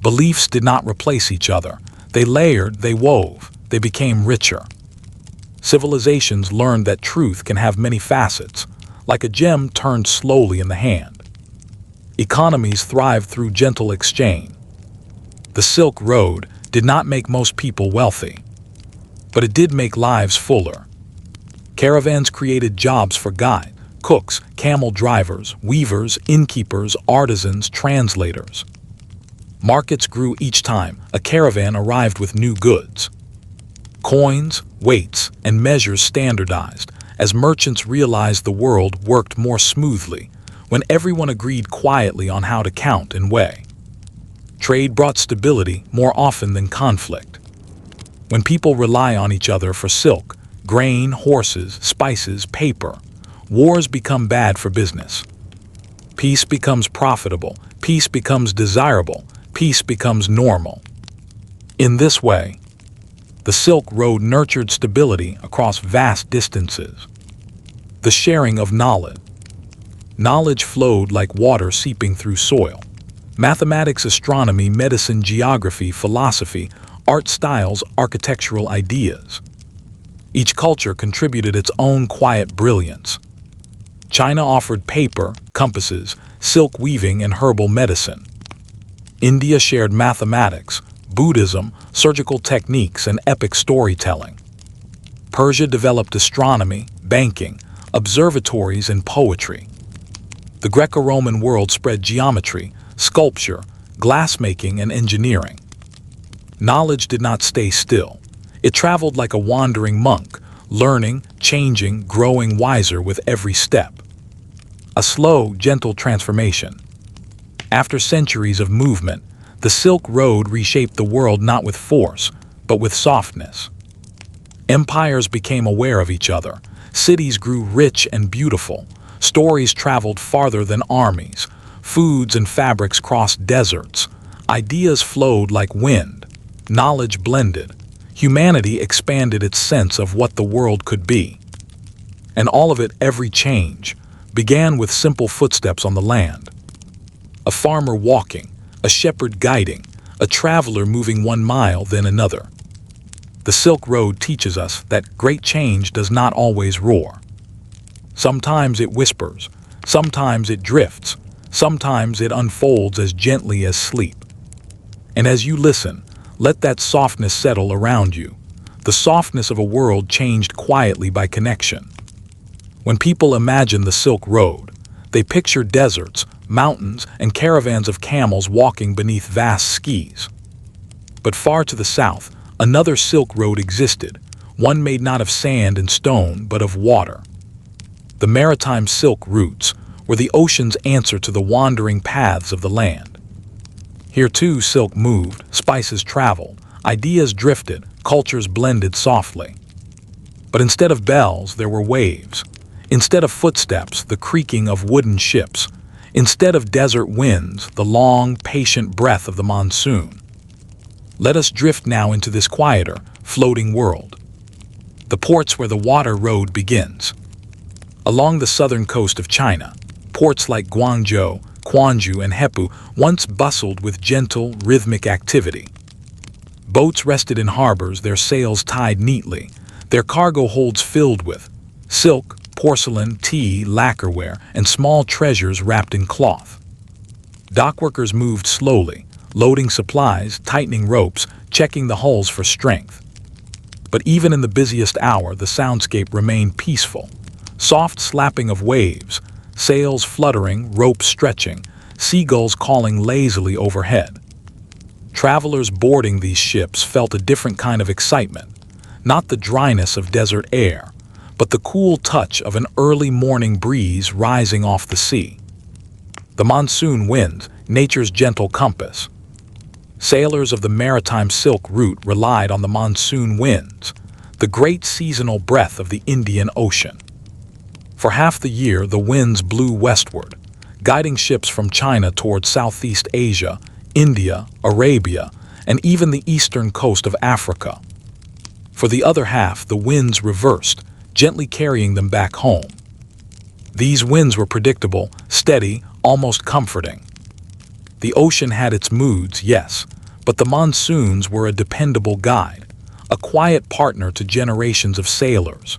Beliefs did not replace each other. They layered, they wove, they became richer. Civilizations learned that truth can have many facets, like a gem turned slowly in the hand. Economies thrived through gentle exchange. The Silk Road did not make most people wealthy, but it did make lives fuller. Caravans created jobs for guides, cooks, camel drivers, weavers, innkeepers, artisans, translators. Markets grew each time a caravan arrived with new goods. Coins, weights, and measures standardized as merchants realized the world worked more smoothly when everyone agreed quietly on how to count and weigh. Trade brought stability more often than conflict. When people rely on each other for silk, grain, horses, spices, paper, wars become bad for business. Peace becomes profitable, peace becomes desirable, peace becomes normal. In this way, the Silk Road nurtured stability across vast distances. The sharing of knowledge. Knowledge flowed like water seeping through soil. Mathematics, astronomy, medicine, geography, philosophy, art styles, architectural ideas. Each culture contributed its own quiet brilliance. China offered paper, compasses, silk weaving, and herbal medicine. India shared mathematics, Buddhism, surgical techniques, and epic storytelling. Persia developed astronomy, banking, observatories, and poetry. The Greco-Roman world spread geometry, sculpture, glassmaking, and engineering. Knowledge did not stay still. It traveled like a wandering monk, learning, changing, growing wiser with every step. A slow, gentle transformation. After centuries of movement, the Silk Road reshaped the world not with force, but with softness. Empires became aware of each other. Cities grew rich and beautiful. Stories traveled farther than armies. Foods and fabrics crossed deserts. Ideas flowed like wind. Knowledge blended. Humanity expanded its sense of what the world could be. And all of it, every change, began with simple footsteps on the land. A farmer walking, a shepherd guiding, a traveler moving 1 mile, then another. The Silk Road teaches us that great change does not always roar. Sometimes it whispers, sometimes it drifts, sometimes it unfolds as gently as sleep. And as you listen, let that softness settle around you, the softness of a world changed quietly by connection. When people imagine the Silk Road, they picture deserts, mountains, and caravans of camels walking beneath vast skis. But far to the south, another Silk Road existed, one made not of sand and stone, but of water. The maritime silk routes were the ocean's answer to the wandering paths of the land. Here too silk moved, spices traveled, ideas drifted, cultures blended softly. But instead of bells, there were waves. Instead of footsteps, the creaking of wooden ships. Instead of desert winds, the long, patient breath of the monsoon. Let us drift now into this quieter, floating world. The ports where the water road begins. Along the southern coast of China, ports like Guangzhou, Quanzhou, and Heppu once bustled with gentle, rhythmic activity. Boats rested in harbors, their sails tied neatly, their cargo holds filled with silk, porcelain, tea, lacquerware, and small treasures wrapped in cloth. Dockworkers moved slowly, loading supplies, tightening ropes, checking the hulls for strength. But even in the busiest hour, the soundscape remained peaceful. Soft slapping of waves, sails fluttering, ropes stretching, seagulls calling lazily overhead. Travelers boarding these ships felt a different kind of excitement, not the dryness of desert air, but the cool touch of an early morning breeze rising off the sea. The monsoon wind, nature's gentle compass. Sailors of the maritime silk route relied on the monsoon winds, the great seasonal breath of the Indian Ocean. For half the year, the winds blew westward, guiding ships from China toward Southeast Asia, India, Arabia, and even the eastern coast of Africa. For the other half, the winds reversed, gently carrying them back home. These winds were predictable, steady, almost comforting. The ocean had its moods, yes, but the monsoons were a dependable guide, a quiet partner to generations of sailors.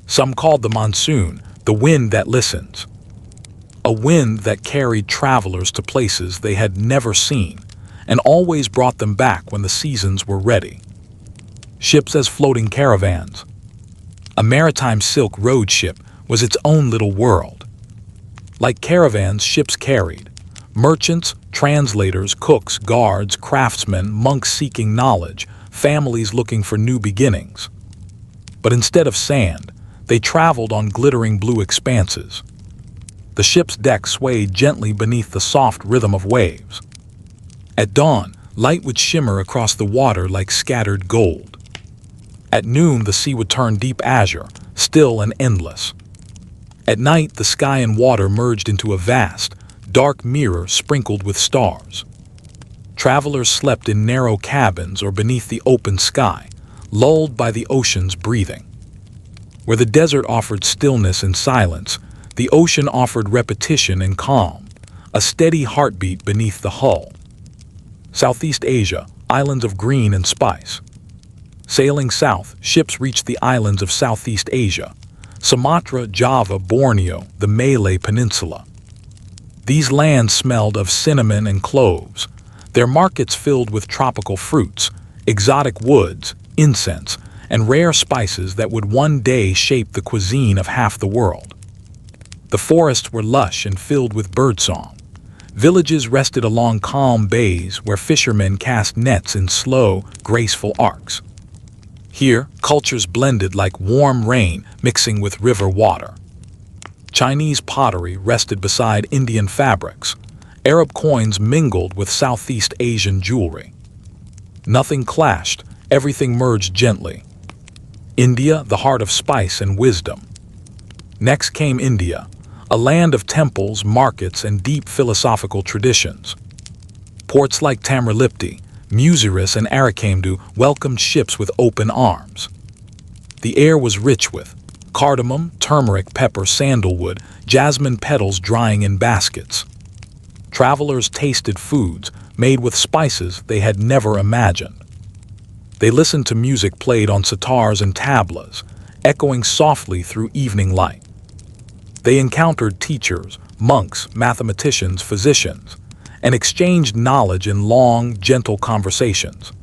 Some called the monsoon the wind that listens. A wind that carried travelers to places they had never seen and always brought them back when the seasons were ready. Ships as floating caravans. A maritime silk road ship was its own little world. Like caravans, ships carried merchants, translators, cooks, guards, craftsmen, monks seeking knowledge, families looking for new beginnings. But instead of sand, they traveled on glittering blue expanses. The ship's deck swayed gently beneath the soft rhythm of waves. At dawn, light would shimmer across the water like scattered gold. At noon, the sea would turn deep azure, still and endless. At night, the sky and water merged into a vast, dark mirror sprinkled with stars. Travelers slept in narrow cabins or beneath the open sky, lulled by the ocean's breathing. Where the desert offered stillness and silence, the ocean offered repetition and calm, a steady heartbeat beneath the hull. Southeast Asia, islands of green and spice. Sailing south, ships reached the islands of Southeast Asia, Sumatra, Java, Borneo, the Malay Peninsula. These lands smelled of cinnamon and cloves, their markets filled with tropical fruits, exotic woods, incense, and rare spices that would one day shape the cuisine of half the world. The forests were lush and filled with birdsong. Villages rested along calm bays where fishermen cast nets in slow, graceful arcs. Here, cultures blended like warm rain mixing with river water. Chinese pottery rested beside Indian fabrics. Arab coins mingled with Southeast Asian jewelry. Nothing clashed, everything merged gently. India, the heart of spice and wisdom. Next came India, a land of temples, markets, and deep philosophical traditions. Ports like Tamralipti, Muziris, and Arakamdu welcomed ships with open arms. The air was rich with cardamom, turmeric, pepper, sandalwood, jasmine petals drying in baskets. Travelers tasted foods made with spices they had never imagined. They listened to music played on sitars and tablas, echoing softly through evening light. They encountered teachers, monks, mathematicians, physicians, and exchanged knowledge in long, gentle conversations.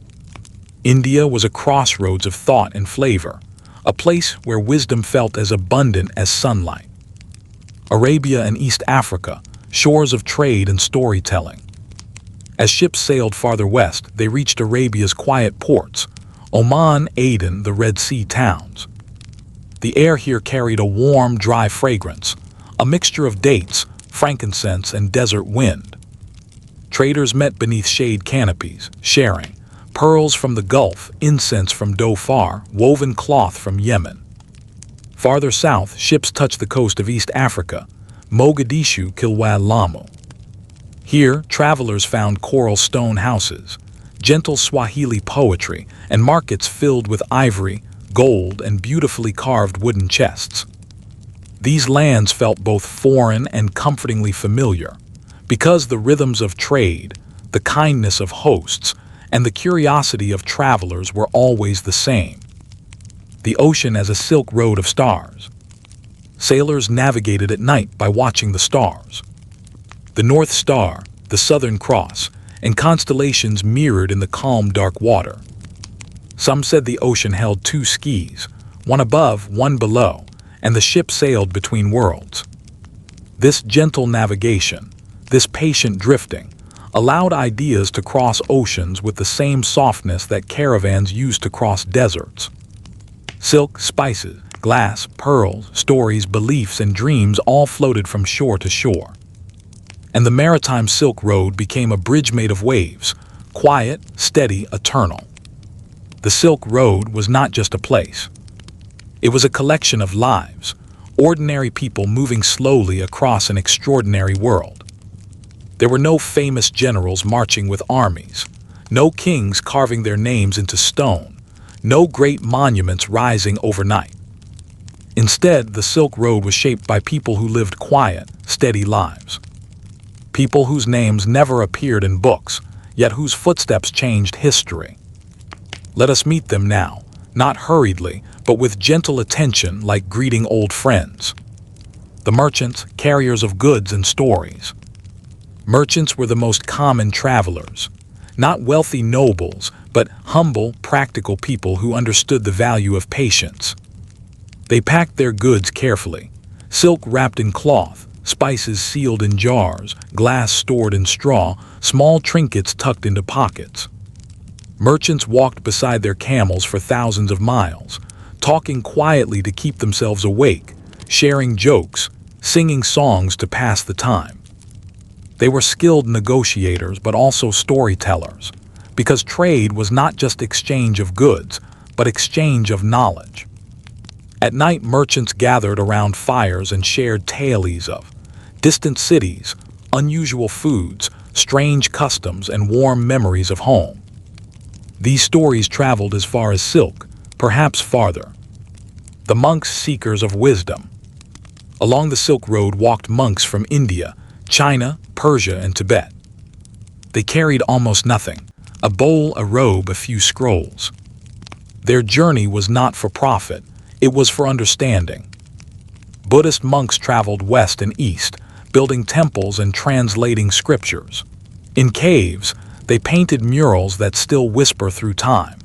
India was a crossroads of thought and flavor, a place where wisdom felt as abundant as sunlight. Arabia and East Africa, shores of trade and storytelling. As ships sailed farther west, they reached Arabia's quiet ports, Oman, Aden, the Red Sea towns. The air here carried a warm, dry fragrance, a mixture of dates, frankincense, and desert wind. Traders met beneath shade canopies, sharing pearls from the Gulf, incense from Dhofar, woven cloth from Yemen. Farther south, ships touched the coast of East Africa, Mogadishu, Kilwa, Lamu. Here, travelers found coral stone houses, gentle Swahili poetry, and markets filled with ivory, gold, and beautifully carved wooden chests. These lands felt both foreign and comfortingly familiar, because the rhythms of trade, the kindness of hosts, and the curiosity of travelers were always the same. The ocean as a silk road of stars. Sailors navigated at night by watching the stars. The North Star, the Southern Cross, and constellations mirrored in the calm, dark water. Some said the ocean held two skis, one above, one below, and the ship sailed between worlds. This gentle navigation, this patient drifting, allowed ideas to cross oceans with the same softness that caravans used to cross deserts. Silk, spices, glass, pearls, stories, beliefs, and dreams all floated from shore to shore. And the maritime Silk Road became a bridge made of waves, quiet, steady, eternal. The Silk Road was not just a place. It was a collection of lives, ordinary people moving slowly across an extraordinary world. There were no famous generals marching with armies, no kings carving their names into stone, no great monuments rising overnight. Instead, the Silk Road was shaped by people who lived quiet, steady lives. People whose names never appeared in books, yet whose footsteps changed history. Let us meet them now, not hurriedly, but with gentle attention like greeting old friends. The merchants, carriers of goods and stories. Merchants were the most common travelers, not wealthy nobles, but humble, practical people who understood the value of patience. They packed their goods carefully, Silk wrapped in cloth, spices sealed in jars, glass stored in straw, small trinkets tucked into pockets. Merchants walked beside their camels for thousands of miles, talking quietly to keep themselves awake, sharing jokes, singing songs to pass the time. They were skilled negotiators but also storytellers, because trade was not just exchange of goods, but exchange of knowledge. At night, merchants gathered around fires and shared tales of distant cities, unusual foods, strange customs, and warm memories of home. These stories traveled as far as Silk, perhaps farther. The monks, seekers of wisdom. Along the Silk Road walked monks from India, China, Persia, and Tibet. They carried almost nothing: a bowl, a robe, a few scrolls. Their journey was not for profit, it was for understanding. Buddhist monks traveled west and east, building temples and translating scriptures. In caves, they painted murals that still whisper through time.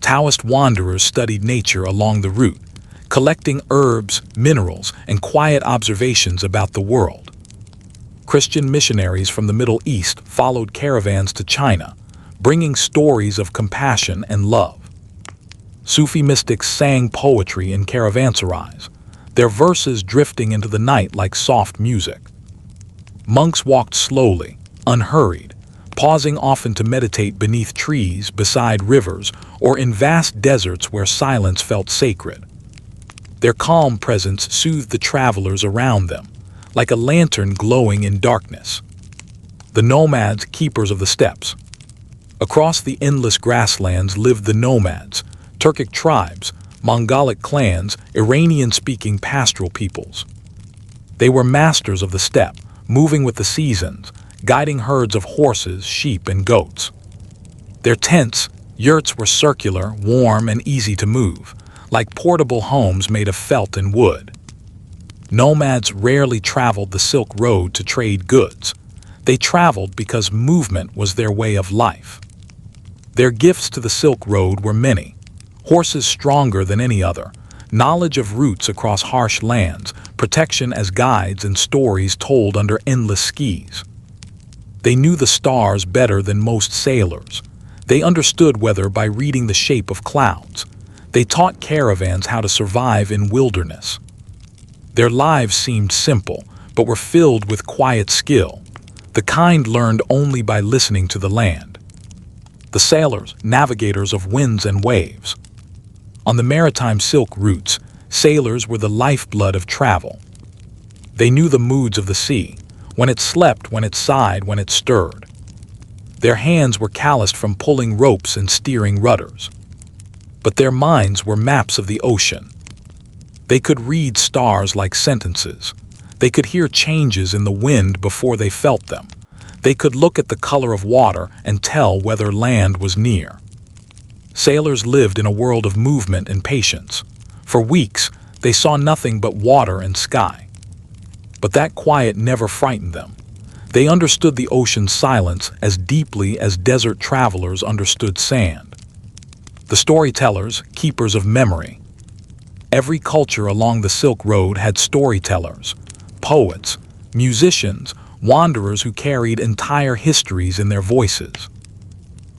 Taoist wanderers studied nature along the route, collecting herbs, minerals, and quiet observations about the world. Christian missionaries from the Middle East followed caravans to China, bringing stories of compassion and love. Sufi mystics sang poetry in caravanserais, their verses drifting into the night like soft music. Monks walked slowly, unhurried, pausing often to meditate beneath trees, beside rivers, or in vast deserts where silence felt sacred. Their calm presence soothed the travelers around them, like a lantern glowing in darkness. The nomads, keepers of the steppes. Across the endless grasslands lived the nomads, Turkic tribes, Mongolic clans, Iranian-speaking pastoral peoples. They were masters of the steppe, moving with the seasons, guiding herds of horses, sheep, and goats. Their tents, yurts, were circular, warm, and easy to move, like portable homes made of felt and wood. Nomads rarely traveled the Silk Road to trade goods. They traveled because movement was their way of life. Their gifts to the Silk Road were many: horses stronger than any other, knowledge of routes across harsh lands, protection as guides, and stories told under endless skis. They knew the stars better than most sailors. They understood weather by reading the shape of clouds. They taught caravans how to survive in wilderness. Their lives seemed simple, but were filled with quiet skill, the kind learned only by listening to the land. The sailors, navigators of winds and waves. On the maritime silk routes, sailors were the lifeblood of travel. They knew the moods of the sea, when it slept, when it sighed, when it stirred. Their hands were calloused from pulling ropes and steering rudders. But their minds were maps of the ocean. They could read stars like sentences. They could hear changes in the wind before they felt them. They could look at the color of water and tell whether land was near. Sailors lived in a world of movement and patience. For weeks, they saw nothing but water and sky. But that quiet never frightened them. They understood the ocean's silence as deeply as desert travelers understood sand. The storytellers, keepers of memory. Every culture along the Silk Road had storytellers, poets, musicians, wanderers who carried entire histories in their voices.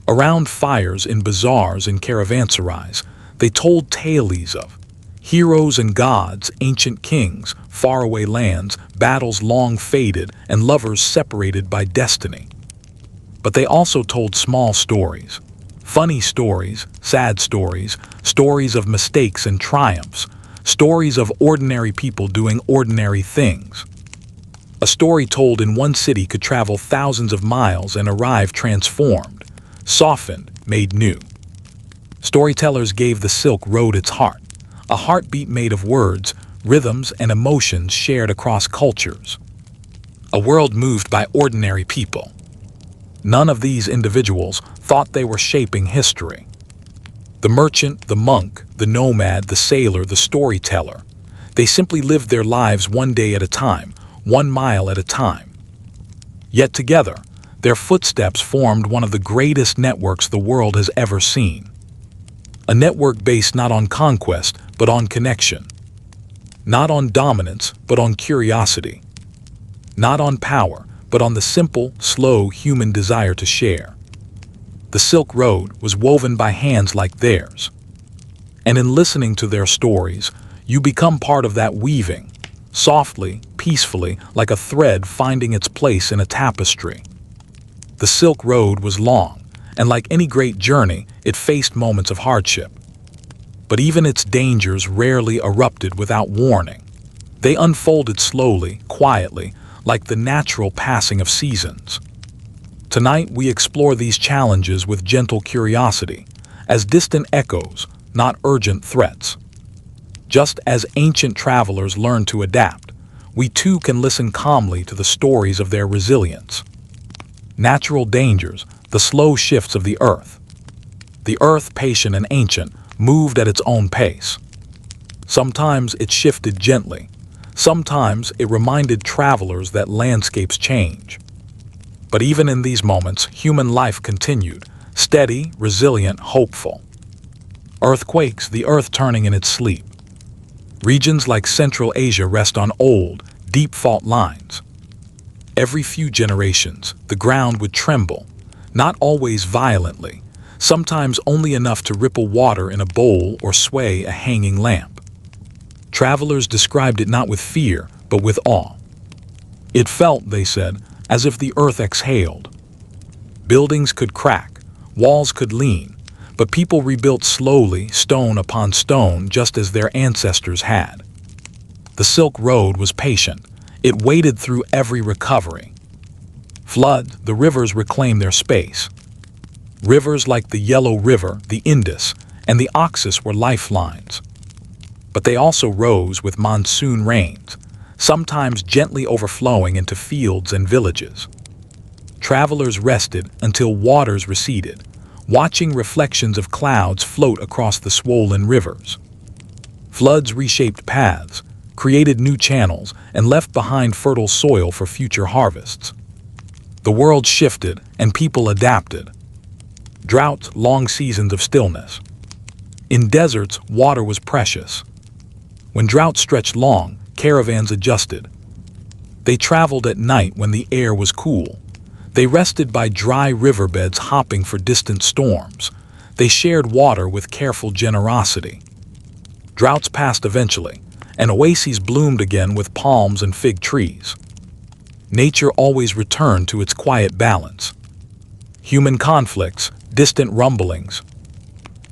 Around fires, in bazaars, and caravanserais, they told tales of heroes and gods, ancient kings, faraway lands, battles long faded, and lovers separated by destiny. But they also told small stories, funny stories, sad stories, stories of mistakes and triumphs, stories of ordinary people doing ordinary things. A story told in one city could travel thousands of miles and arrive transformed, softened, made new. Storytellers gave the Silk Road its heart, a heartbeat made of words, rhythms, and emotions shared across cultures. A world moved by ordinary people. None of these individuals thought they were shaping history. The merchant, the monk, the nomad, the sailor, the storyteller. They simply lived their lives one day at a time, 1 mile at a time. Yet together, their footsteps formed one of the greatest networks the world has ever seen. A network based not on conquest, but on connection. not on dominance, but on curiosity, not on power, but on the simple, slow human desire to share. The Silk Road was woven by hands like theirs. And in listening to their stories, you become part of that weaving, softly, peacefully, like a thread finding its place in a tapestry. The Silk Road was long, and like any great journey, it faced moments of hardship. But even its dangers rarely erupted without warning. They unfolded slowly, quietly, like the natural passing of seasons. Tonight we explore these challenges with gentle curiosity, as distant echoes, not urgent threats. Just as ancient travelers learned to adapt, we too can listen calmly to the stories of their resilience. Natural dangers, the slow shifts of the earth. The earth, patient and ancient, moved at its own pace. Sometimes it shifted gently. Sometimes it reminded travelers that landscapes change. But even in these moments, human life continued, steady, resilient, hopeful. Earthquakes, the earth turning in its sleep. Regions like Central Asia rest on old, deep fault lines. Every few generations, the ground would tremble, not always violently, sometimes only enough to ripple water in a bowl or sway a hanging lamp. Travelers described it not with fear, but with awe. It felt, they said, as if the earth exhaled. Buildings could crack, walls could lean, but people rebuilt slowly, stone upon stone, just as their ancestors had. The Silk Road was patient. It waded through every recovery. Flood, the rivers reclaimed their space. Rivers like the Yellow River, the Indus, and the Oxus were lifelines. But they also rose with monsoon rains, sometimes gently overflowing into fields and villages. Travelers rested until waters receded, watching reflections of clouds float across the swollen rivers. Floods reshaped paths, created new channels, and left behind fertile soil for future harvests. The world shifted, and people adapted. Droughts, long seasons of stillness. In deserts, water was precious. When droughts stretched long, caravans adjusted. They traveled at night when the air was cool. They rested by dry riverbeds, hopping for distant storms. They shared water with careful generosity. Droughts passed eventually, and oases bloomed again with palms and fig trees. Nature always returned to its quiet balance. Human conflicts, distant rumblings.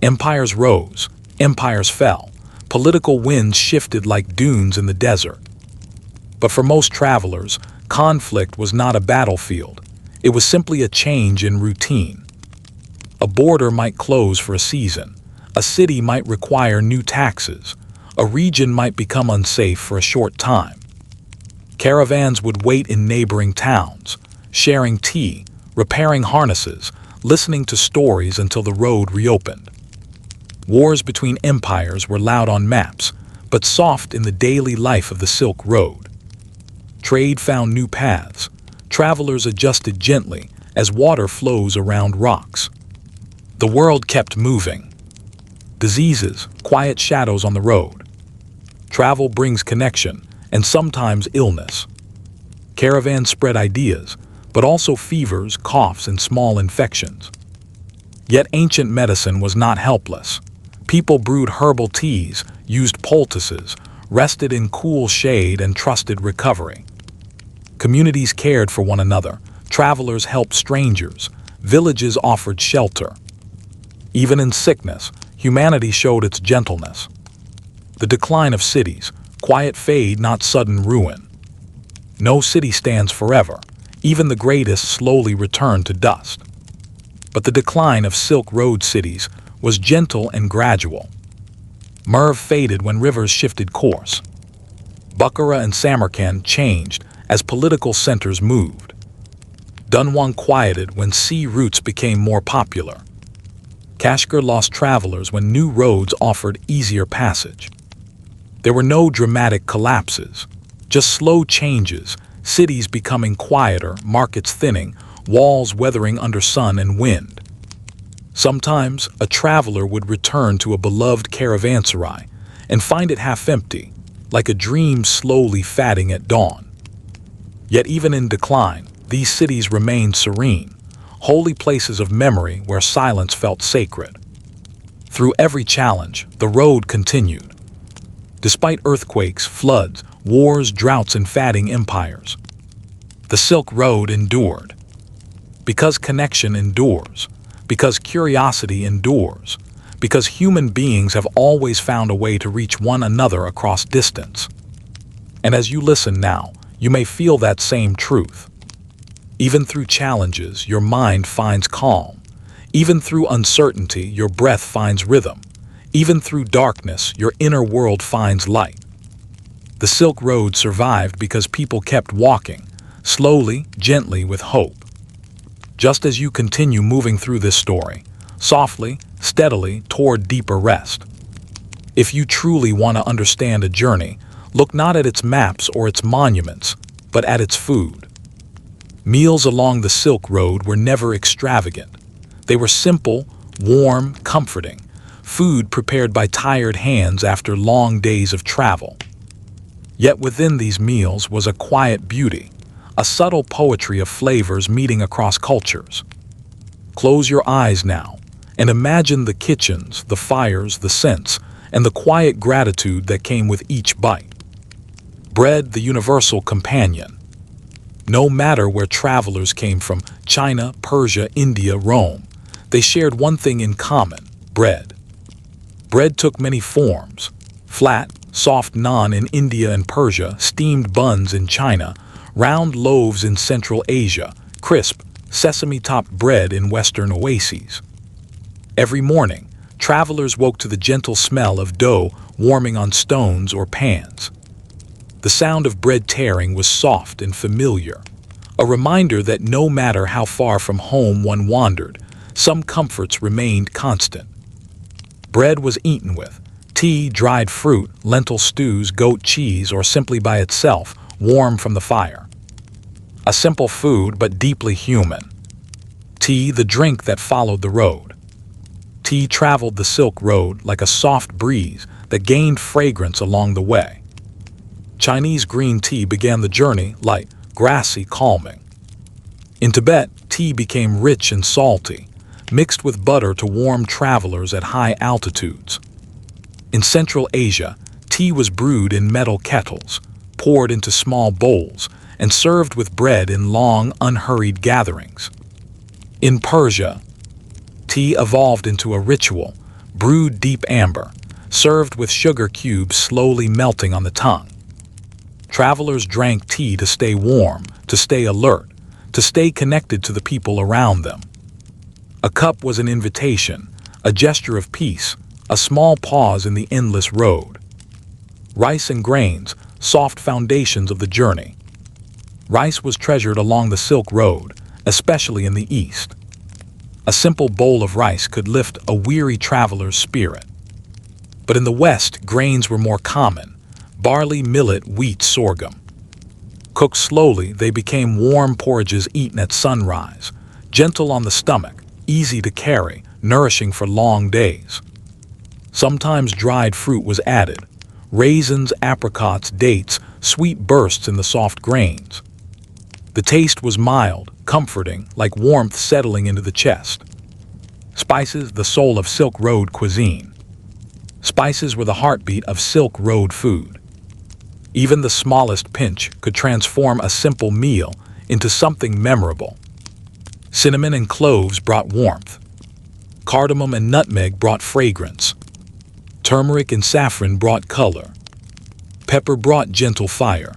Empires rose, empires fell. Political winds shifted like dunes in the desert. But for most travelers, conflict was not a battlefield. It was simply a change in routine. A border might close for a season. A city might require new taxes. A region might become unsafe for a short time. Caravans would wait in neighboring towns, sharing tea, repairing harnesses, listening to stories until the road reopened. Wars between empires were loud on maps, but soft in the daily life of the Silk Road. Trade found new paths. Travelers adjusted gently as water flows around rocks. The world kept moving. Diseases, quiet shadows on the road. Travel brings connection, and sometimes illness. Caravans spread ideas, but also fevers, coughs, and small infections. Yet ancient medicine was not helpless. People brewed herbal teas, used poultices, rested in cool shade, and trusted recovery. Communities cared for one another. Travelers helped strangers. Villages offered shelter. Even in sickness, humanity showed its gentleness. The decline of cities, quiet fade, not sudden ruin. No city stands forever. Even the greatest slowly return to dust. But the decline of Silk Road cities was gentle and gradual. Merv faded when rivers shifted course. Bukhara and Samarkand changed as political centers moved. Dunhuang quieted when sea routes became more popular. Kashgar lost travelers when new roads offered easier passage. There were no dramatic collapses, just slow changes, cities becoming quieter, markets thinning, walls weathering under sun and wind. Sometimes a traveler would return to a beloved caravanserai and find it half empty, like a dream slowly fading at dawn. Yet even in decline, these cities remained serene, holy places of memory where silence felt sacred. Through every challenge, the road continued. Despite earthquakes, floods, wars, droughts, and fading empires, the Silk Road endured. Because connection endures, because curiosity endures, because human beings have always found a way to reach one another across distance. And as you listen now, you may feel that same truth. Even through challenges, your mind finds calm. Even through uncertainty, your breath finds rhythm. Even through darkness, your inner world finds light. The Silk Road survived because people kept walking, slowly, gently, with hope. Just as you continue moving through this story, softly, steadily, toward deeper rest. If you truly want to understand a journey, look not at its maps or its monuments, but at its food. Meals along the Silk Road were never extravagant. They were simple, warm, comforting, food prepared by tired hands after long days of travel. Yet within these meals was a quiet beauty, a subtle poetry of flavors meeting across cultures. Close your eyes now and imagine the kitchens, the fires, the scents, and the quiet gratitude that came with each bite. Bread, the universal companion. No matter where travelers came from, China, Persia, India, Rome, they shared one thing in common: bread. Bread took many forms: flat, soft naan in India and Persia, steamed buns in China, round loaves in Central Asia, crisp, sesame-topped bread in Western oases. Every morning, travelers woke to the gentle smell of dough warming on stones or pans. The sound of bread tearing was soft and familiar, a reminder that no matter how far from home one wandered, some comforts remained constant. Bread was eaten with tea, dried fruit, lentil stews, goat cheese, or simply by itself, warm from the fire. A simple food, but deeply human. Tea, the drink that followed the road. Tea traveled the Silk Road like a soft breeze that gained fragrance along the way. Chinese green tea began the journey light, grassy, calming. In Tibet, tea became rich and salty, mixed with butter to warm travelers at high altitudes. In Central Asia, tea was brewed in metal kettles, poured into small bowls, and served with bread in long, unhurried gatherings. In Persia, tea evolved into a ritual, brewed deep amber, served with sugar cubes slowly melting on the tongue. Travelers drank tea to stay warm, to stay alert, to stay connected to the people around them. A cup was an invitation, a gesture of peace, a small pause in the endless road. Rice and grains, soft foundations of the journey. Rice was treasured along the Silk Road, especially in the East. A simple bowl of rice could lift a weary traveler's spirit. But in the West, grains were more common: barley, millet, wheat, sorghum. Cooked slowly, they became warm porridges eaten at sunrise, gentle on the stomach, easy to carry, nourishing for long days. Sometimes dried fruit was added: raisins, apricots, dates, sweet bursts in the soft grains. The taste was mild, comforting, like warmth settling into the chest. Spices, the soul of Silk Road cuisine. Spices were the heartbeat of Silk Road food. Even the smallest pinch could transform a simple meal into something memorable. Cinnamon and cloves brought warmth. Cardamom and nutmeg brought fragrance. Turmeric and saffron brought color. Pepper brought gentle fire.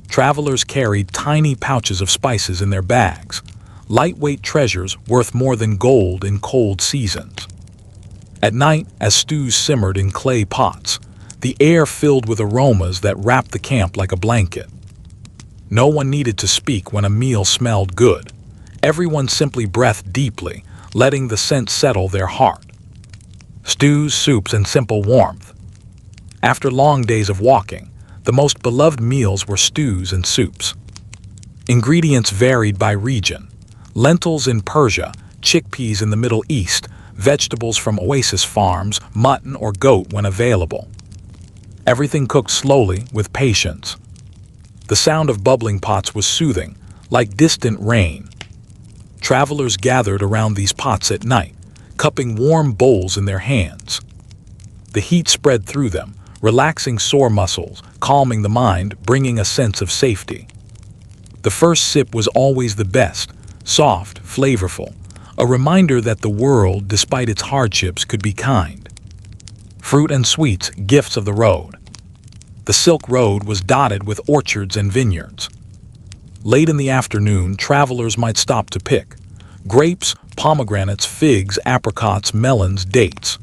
Travelers carried tiny pouches of spices in their bags, lightweight treasures worth more than gold in cold seasons. At night, as stews simmered in clay pots, the air filled with aromas that wrapped the camp like a blanket. No one needed to speak when a meal smelled good. Everyone simply breathed deeply, letting the scent settle their heart. Stews, soups, and simple warmth. After long days of walking, the most beloved meals were stews and soups. Ingredients varied by region: lentils in Persia, chickpeas in the Middle East, vegetables from oasis farms, mutton or goat when available. Everything cooked slowly, with patience. The sound of bubbling pots was soothing, like distant rain. Travelers gathered around these pots at night, cupping warm bowls in their hands. The heat spread through them, relaxing sore muscles, calming the mind, bringing a sense of safety. The first sip was always the best, soft, flavorful, a reminder that the world, despite its hardships, could be kind. Fruit and sweets, gifts of the road. The Silk Road was dotted with orchards and vineyards. Late in the afternoon, travelers might stop to pick grapes, pomegranates, figs, apricots, melons, dates.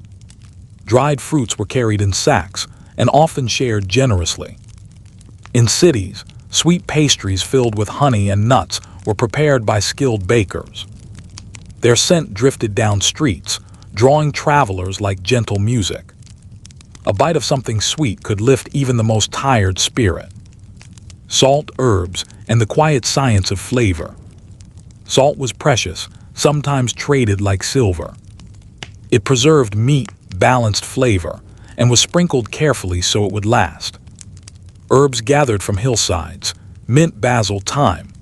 Dried fruits were carried in sacks and often shared generously. In cities, sweet pastries filled with honey and nuts were prepared by skilled bakers. Their scent drifted down streets, drawing travelers like gentle music. A bite of something sweet could lift even the most tired spirit. Salt, herbs, and the quiet science of flavor. Salt was precious, sometimes traded like silver. It preserved meat, balanced flavor, and was sprinkled carefully so it would last. Herbs gathered from hillsides, mint, basil, thyme,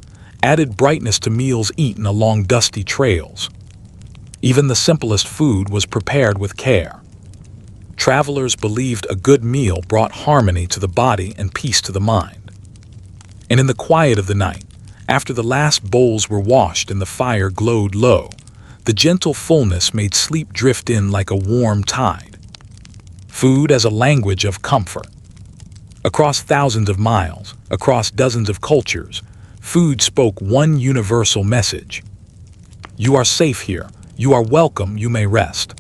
added brightness to meals eaten along dusty trails. Even the simplest food was prepared with care. Travelers believed a good meal brought harmony to the body and peace to the mind. And in the quiet of the night, after the last bowls were washed and the fire glowed low, the gentle fullness made sleep drift in like a warm tide. Food as a language of comfort. Across thousands of miles, across dozens of cultures, food spoke one universal message. You are safe here, you are welcome, you may rest.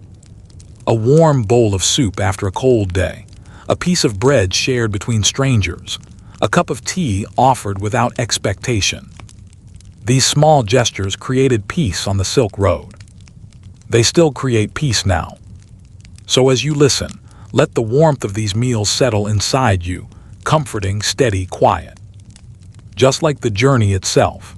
A warm bowl of soup after a cold day, a piece of bread shared between strangers, a cup of tea offered without expectation. These small gestures created peace on the Silk Road. They still create peace now. So as you listen, let the warmth of these meals settle inside you, comforting, steady, quiet. Just like the journey itself.